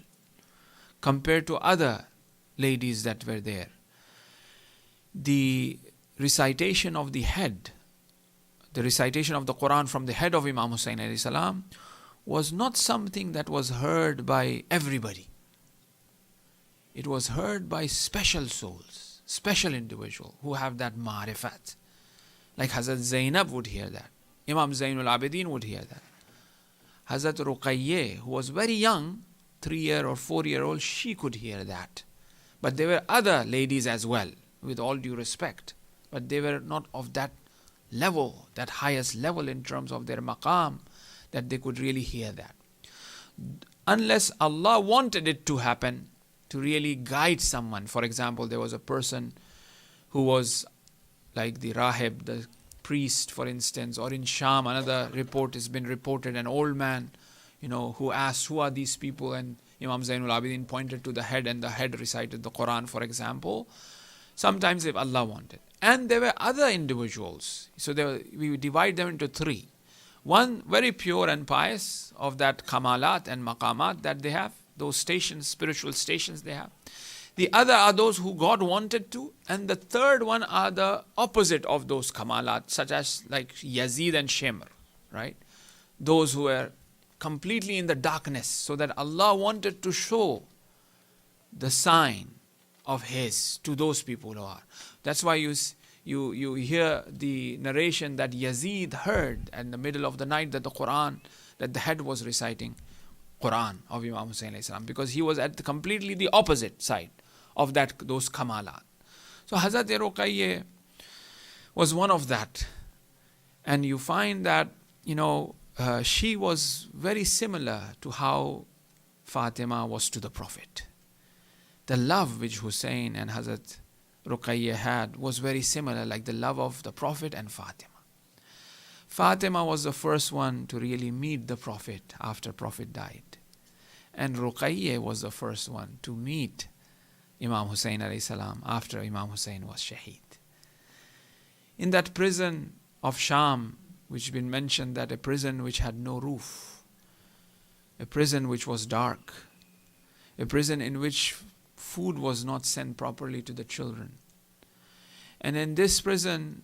compared to other ladies that were there, the recitation of the head, the recitation of the Quran from the head of Imam Hussein alayhi salam, was not something that was heard by everybody. It was heard by special souls, special individuals who have that marifat. Like Hazrat Zainab would hear that. Imam Zainul Abidin would hear that. Hazrat Ruqayyah, who was very young, 3-year or 4-year-old, she could hear that. But there were other ladies as well, with all due respect. But they were not of that level, that highest level in terms of their maqam, that they could really hear that. Unless Allah wanted it to happen, to really guide someone. For example, there was a person who was like the rahib, the priest, for instance, or in Sham, another report has been reported, an old man, who asked, who are these people? And Imam Zainul Abidin pointed to the head, and the head recited the Quran, for example. Sometimes if Allah wanted. And there were other individuals. So we divide them into 3. One, very pure and pious, of that kamalat and maqamat that they have, those stations, spiritual stations they have. The other are those who God wanted to, and the third one are the opposite of those kamalat, such as like Yazid and Shemr, right? Those who were completely in the darkness, so that Allah wanted to show the sign of His to those people who are. That's why you hear the narration that Yazid heard in the middle of the night that the Quran, that the head was reciting Quran of Imam Hussein alayhi salam, because he was at completely the opposite side of those kamalat. So Hazrat Ruqayyah was one of that. And you find that, she was very similar to how Fatima was to the Prophet. The love which Hussein and Hazrat Ruqayyah had was very similar, like the love of the Prophet and Fatima. Fatima was the first one to really meet the Prophet after Prophet died. And Ruqayyah was the first one to meet Imam Hussein alayhi salam after Imam Hussein was shaheed. In that prison of Sham, which has been mentioned, that a prison which had no roof, a prison which was dark, a prison in which food was not sent properly to the children. And in this prison,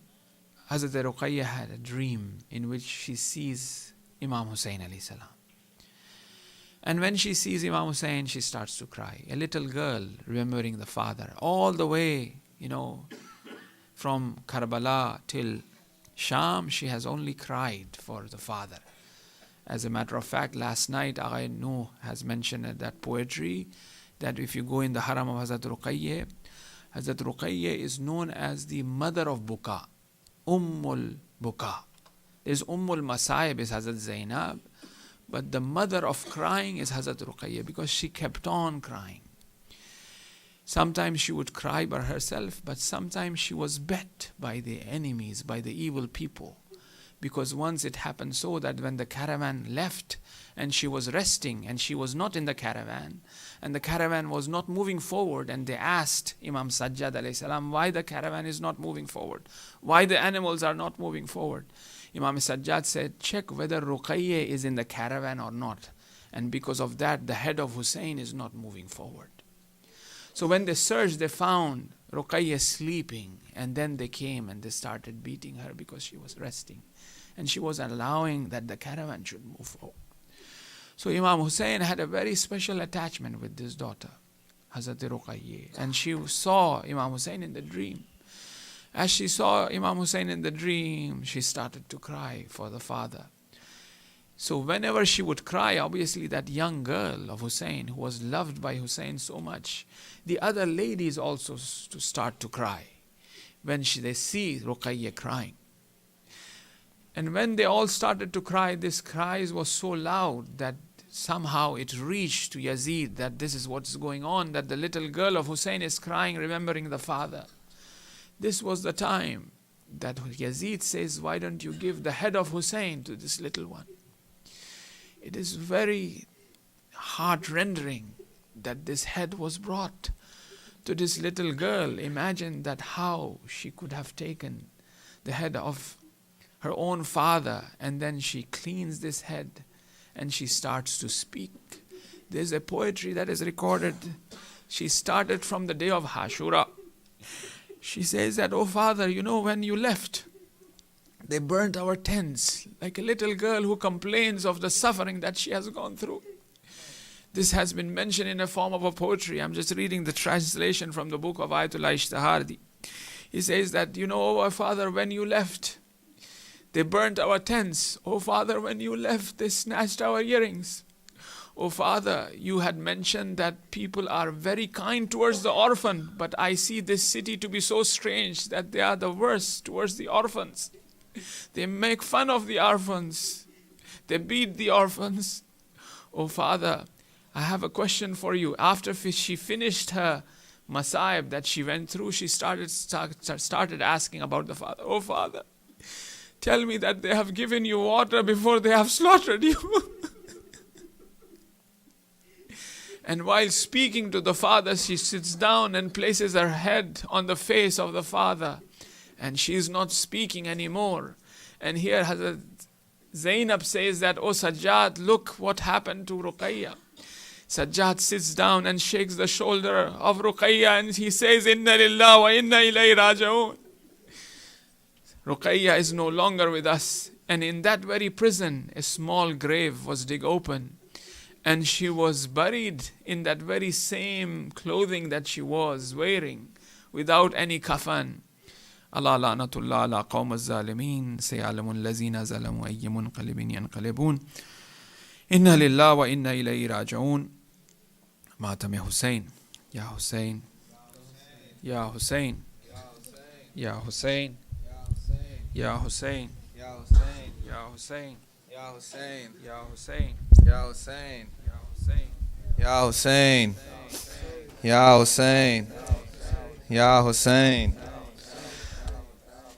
Hazrat Ruqayyah had a dream in which she sees Imam Hussein alayhi salam. And when she sees Imam Hussein, she starts to cry. A little girl remembering the father. All the way, from Karbala till Sham, she has only cried for the father. As a matter of fact, last night, Aghay Nuh has mentioned that poetry, that if you go in the haram of Hazrat Ruqayyah is known as the mother of Buka, Ummul Buka. There's Ummul Masaib is Hazrat Zainab, but the mother of crying is Hazrat Ruqayyah, because she kept on crying. Sometimes she would cry by herself, but sometimes she was bet by the enemies, by the evil people. Because once it happened so that when the caravan left and she was resting and she was not in the caravan, and the caravan was not moving forward, and they asked Imam Sajjad alayhi salam, why the caravan is not moving forward? Why the animals are not moving forward? Imam Sajjad said, check whether Ruqayyah is in the caravan or not. And because of that, the head of Hussein is not moving forward. So when they searched, they found Ruqayyah sleeping, and then they came and they started beating her because she was resting. And she was allowing that the caravan should move forward. So Imam Hussein had a very special attachment with this daughter, Hazrat Ruqayyah. And she saw Imam Hussein in the dream. As she saw Imam Hussein in the dream, she started to cry for the father. So whenever she would cry, obviously that young girl of Hussein who was loved by Hussein so much, the other ladies also to start to cry when they see Ruqayya crying. And when they all started to cry, this cries was so loud that somehow it reached to Yazid that this is what's going on, that the little girl of Hussein is crying, remembering the father. This was the time that Yazid says, why don't you give the head of Hussein to this little one? It is very heart-rendering that this head was brought to this little girl. Imagine that how she could have taken the head of her own father, and then she cleans this head and she starts to speak. There's a poetry that is recorded. She started from the day of Ashura. She says that, oh father, you know, when you left, they burnt our tents, like a little girl who complains of the suffering that she has gone through. This has been mentioned in a form of a poetry. I'm just reading the translation from the book of Ayatollah Ishtahardi. He says that, you know, oh father, when you left, they burnt our tents. Oh father, when you left, they snatched our earrings. Oh father, you had mentioned that people are very kind towards the orphan, but I see this city to be so strange that they are the worst towards the orphans. They make fun of the orphans. They beat the orphans. Oh father, I have a question for you. After she finished her masa'ib that she went through, she started asking about the father. Oh father, tell me that they have given you water before they have slaughtered you. And while speaking to the father, she sits down and places her head on the face of the father. And she is not speaking anymore. And here Hazrat Zainab says that, oh Sajjad, look what happened to Ruqayya. Sajjad sits down and shakes the shoulder of Ruqayya and he says, Inna lillah wa inna ilayhi raji'un. Ruqayya is no longer with us. And in that very prison, a small grave was dig open. And she was buried in that very same clothing that she was wearing, without any kafan. Allah la'natullah ala qawm az-zalimin, sayalamun lazina zalamu ayyi munqalibin yanqalibun. Inna lillah wa inna ilayhi raji'un. Matam ya Hussein, ya Hussein, ya Hussein, ya Hussein, ya Hussein, ya Hussein, ya Hussein, Ya Hussein, ya Hussein, Ya Hussein, ya Hussein, Ya Hussein, Ya Hussein.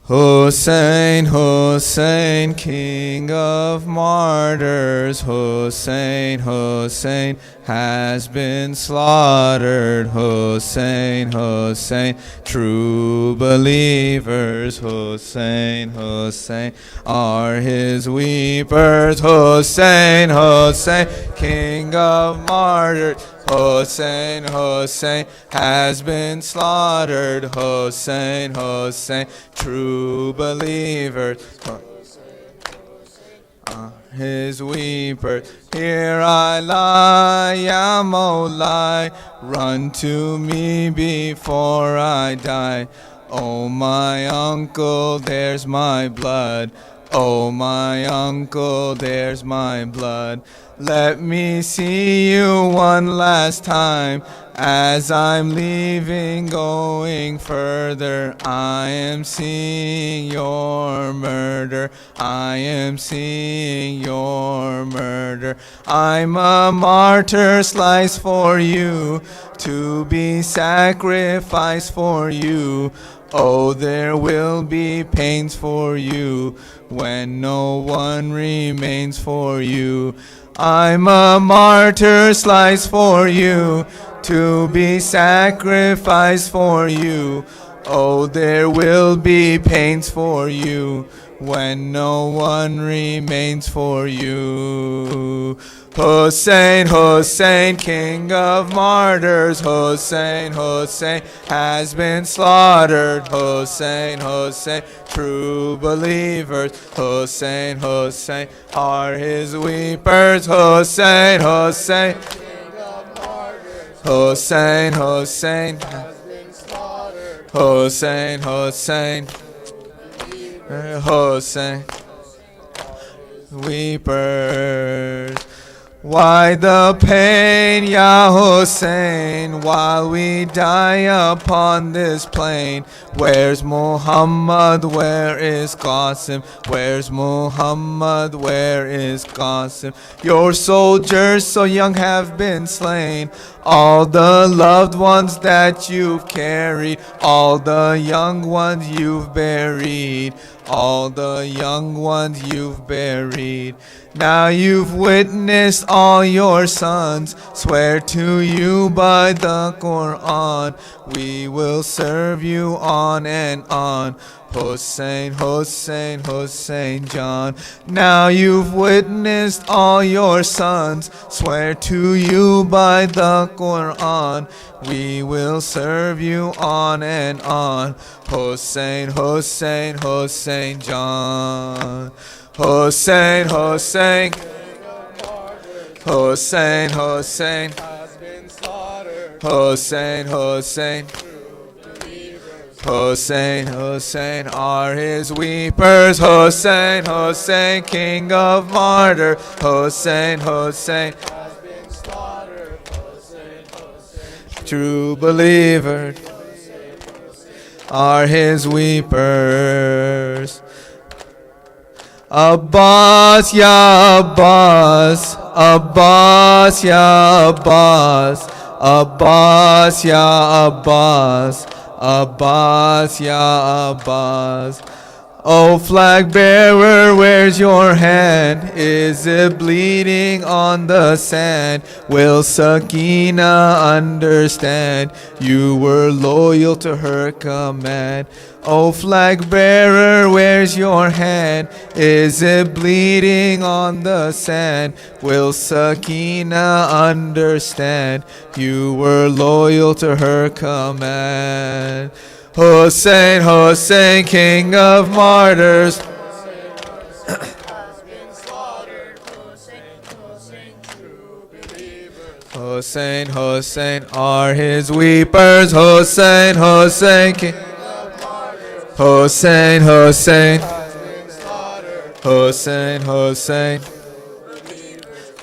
Hussein, Hussein, King of martyrs. Hussein, Hussein has been slaughtered. Hussein, Hussein, true believers. Hussein, Hussein are his weepers. Hussein, Hussein, King of martyrs. Hussein, Hussein has been slaughtered. Hussein, Hussein, true believers. His weepers. Here I lie, Ya Mawlai, run to me before I die. Oh my uncle, there's my blood. Oh my uncle, there's my blood. Let me see you one last time. As I'm leaving, going further, I am seeing your murder. I am seeing your murder. I'm a martyr sliced for you, to be sacrificed for you. Oh, there will be pains for you when no one remains for you. I'm a martyr sliced for you, to be sacrificed for you. Oh, there will be pains for you when no one remains for you. Hussein, Hussein, King of martyrs. Hussein, Hussein has been slaughtered. Hussein, Hussein, true believers. Hussein, Hussein are his weepers. Hussein, Hussein, Hussein, Hussein has been slaughtered. Hussein, Hussein, Hussein. weepers. Why the pain, Ya Hussein, while we die upon this plain? Where's Muhammad? Where is Qasim? Where's Muhammad? Where is Qasim? Your soldiers so young have been slain. All the loved ones that you've carried, all the young ones you've buried, all the young ones you've buried. Now you've witnessed all your sons swear to you by the Quran, we will serve you on and on. Hussein, Hussein, Hussein John. Now you've witnessed all your sons swear to you by the Quran, we will serve you on and on. Hussein, Hussein, Hussein John. Hussein, Hussein, Hussein, Hussein, Hussein, Hussein, Hussein, Hussein are his weepers. Hussein, Hussein, king of martyr. Hussein, Hussein, true believer are his weepers. Abbas, Ya Abbas, Abbas, Ya Abbas, Abbas, Ya Abbas, Abbas, Ya Abbas. Oh, flag bearer, where's your hand? Is it bleeding on the sand? Will Sakina understand? You were loyal to her command. Oh, flag bearer, where's your hand? Is it bleeding on the sand? Will Sakina understand? You were loyal to her command. Hussein, Hussein, king of martyrs. Hussein, Hussein are his weepers. Hussein, Hussein, king. Hussein, Hussein, Hussein, Hussein,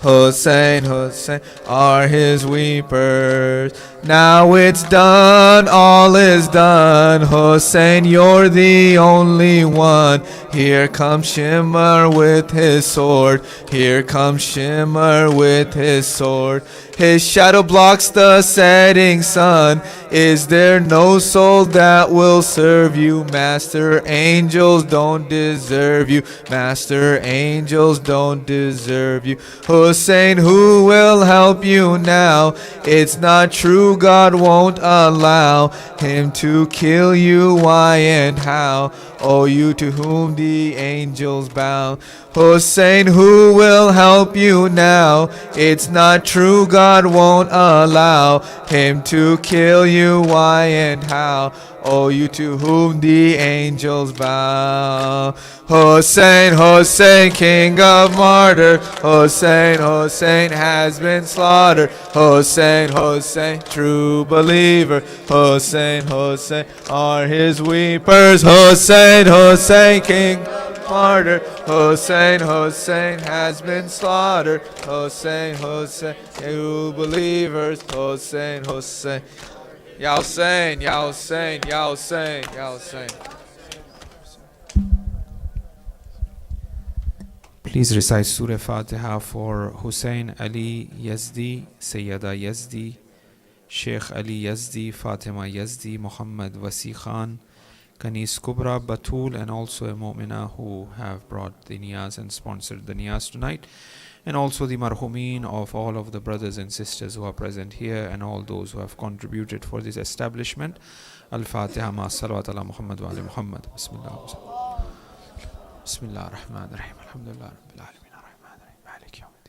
Hussein, Hussein are his weepers. Now it's done, all is done. Hussein, you're the only one. Here comes Shimmer with his sword. Here comes Shimmer with his sword. His shadow blocks the setting sun. Is there no soul that will serve you? Master angels don't deserve you. Master angels don't deserve you. Hussein, who will help you now? It's not true, God won't allow him to kill you. Why and how? Oh, you to whom the angels bow. Hussein, who will help you now? It's not true, God won't allow him to kill you. Why and how? Oh, you to whom the angels bow. Hussein, Hussein, king of martyr. Hussein, Hussein has been slaughtered. Hussein, Hussein, true believer. Hussein, Hussein are his weepers. Hussein, Hussein, king of martyr. Hussein, Hussein has been slaughtered. Hussein, Hussein, true believers. Hussein, Hussein. Ya Hussein, Ya Hussein, Ya Hussein, Ya Hussein. Please recite Surah Fatiha for Hussein Ali Yazdi, Sayyada Yazdi, Sheikh Ali Yazdi, Fatima Yazdi, Muhammad Wasi Khan, Kanis Kubra, Batul, and also a Mu'mina who have brought the niyaz and sponsored the niyaz tonight, and also the marhumin of all of the brothers and sisters who are present here and all those who have contributed for this establishment. Al-Fatiha ma salawat ala Muhammad wa ali Muhammad. Bismillah. Bismillah ar-Rahman ar-Rahim. Alhamdulillah Rabbil Alameen ar-Rahman ar-Rahim. Malik yawmiddin.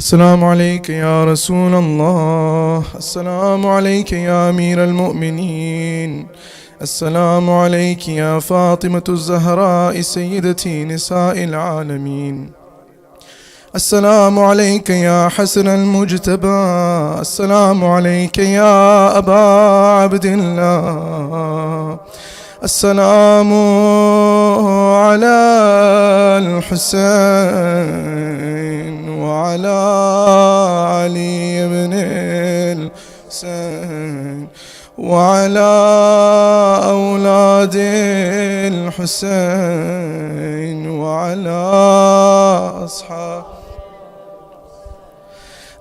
السلام عليك يا رسول الله. السلام عليك يا أمير المؤمنين. السلام عليك يا فاطمة الزهراء سيدتي نساء العالمين. السلام عليك يا حسن المجتبى، السلام عليك يا أبا عبد الله، السلام على الحسين وعلى علي بن الحسين وعلى أولاد الحسين وعلى أصحاب.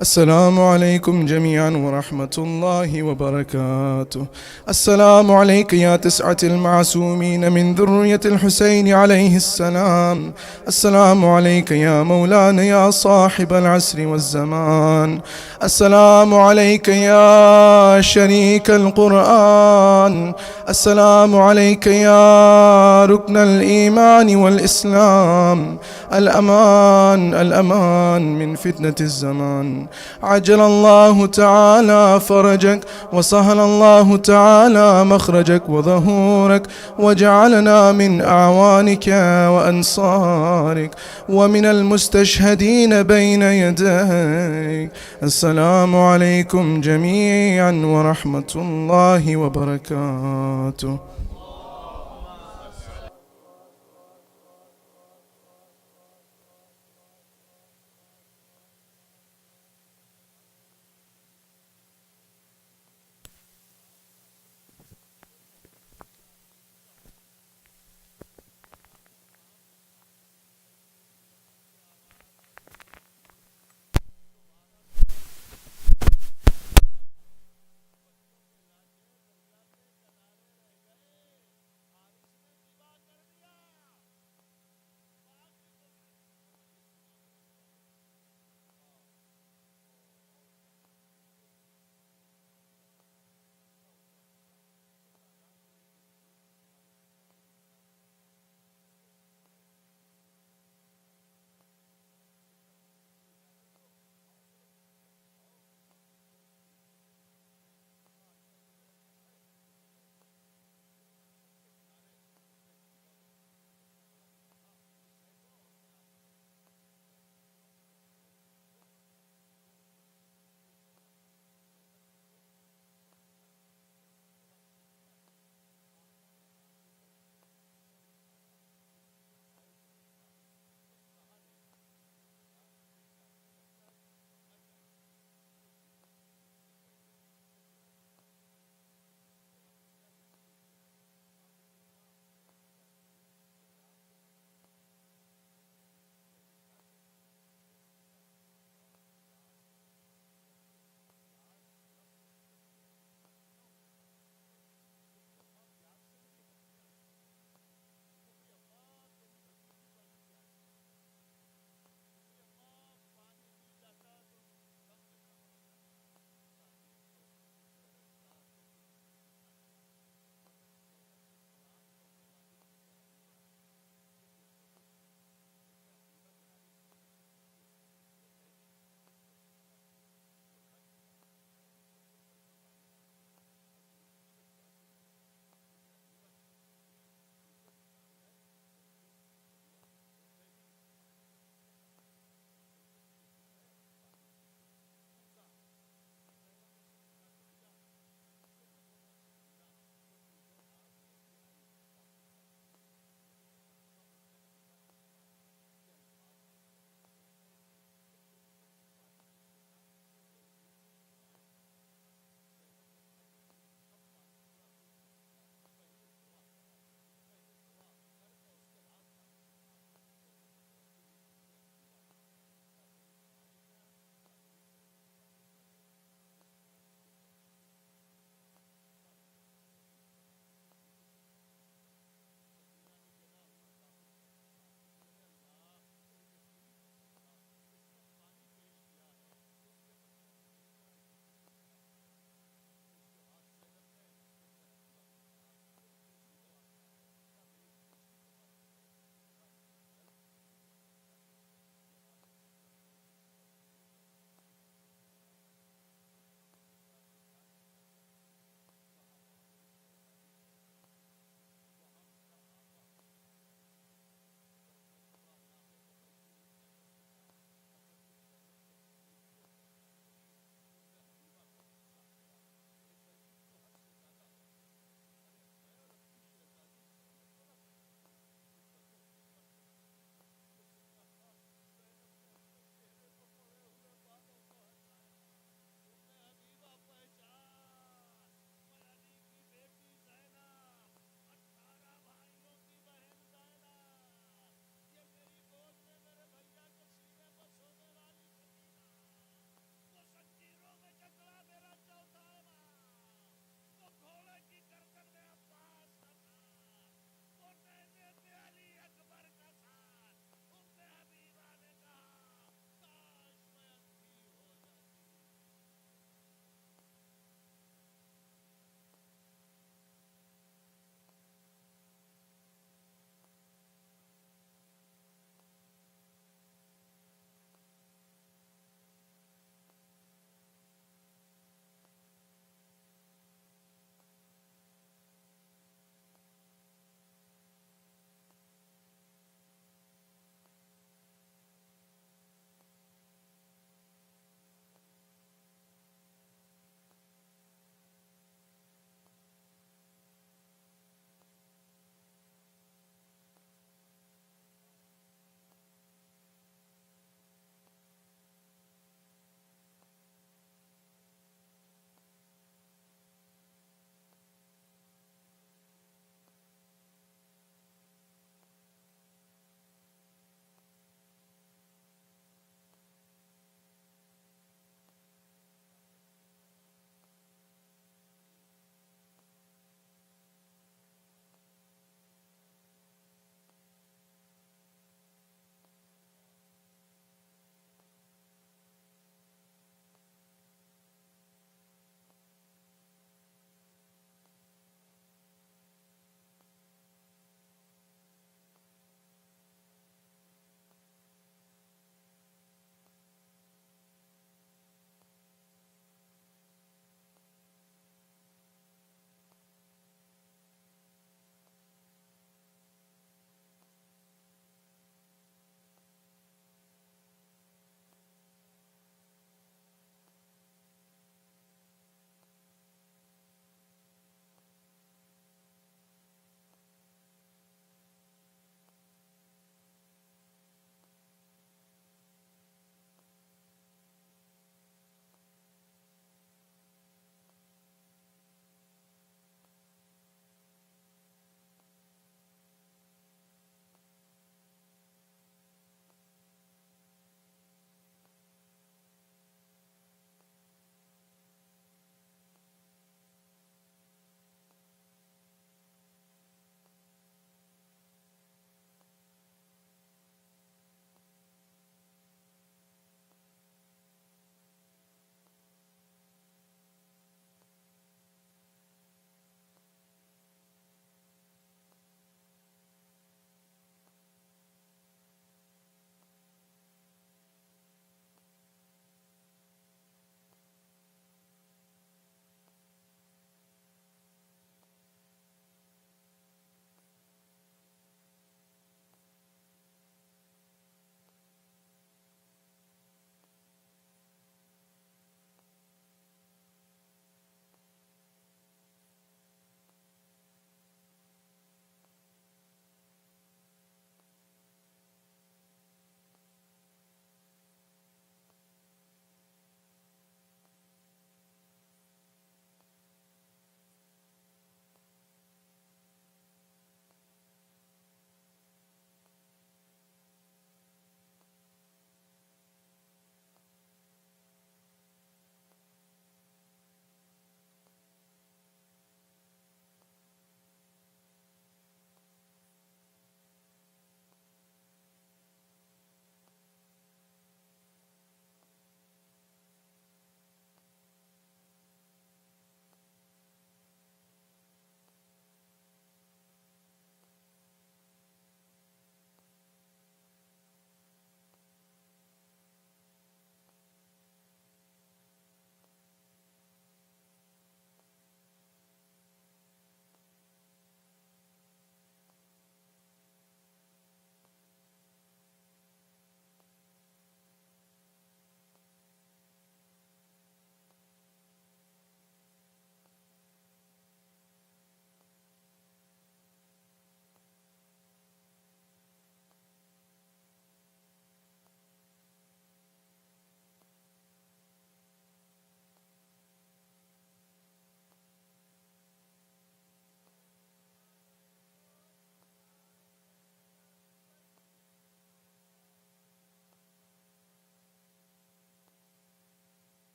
السلام عليكم جميعا ورحمة الله وبركاته. السلام عليك يا تسعة المعصومين من ذرية الحسين عليه السلام. السلام عليك يا مولانا يا صاحب العصر والزمان. السلام عليك يا شريك القرآن. السلام عليك يا ركن الإيمان والإسلام. الأمان الأمان من فتنة الزمان. عجل الله تعالى فرجك وسهل الله تعالى مخرجك وظهورك، وجعلنا من أعوانك وأنصارك ومن المستشهدين بين يديك. السلام عليكم جميعا ورحمة الله وبركاته.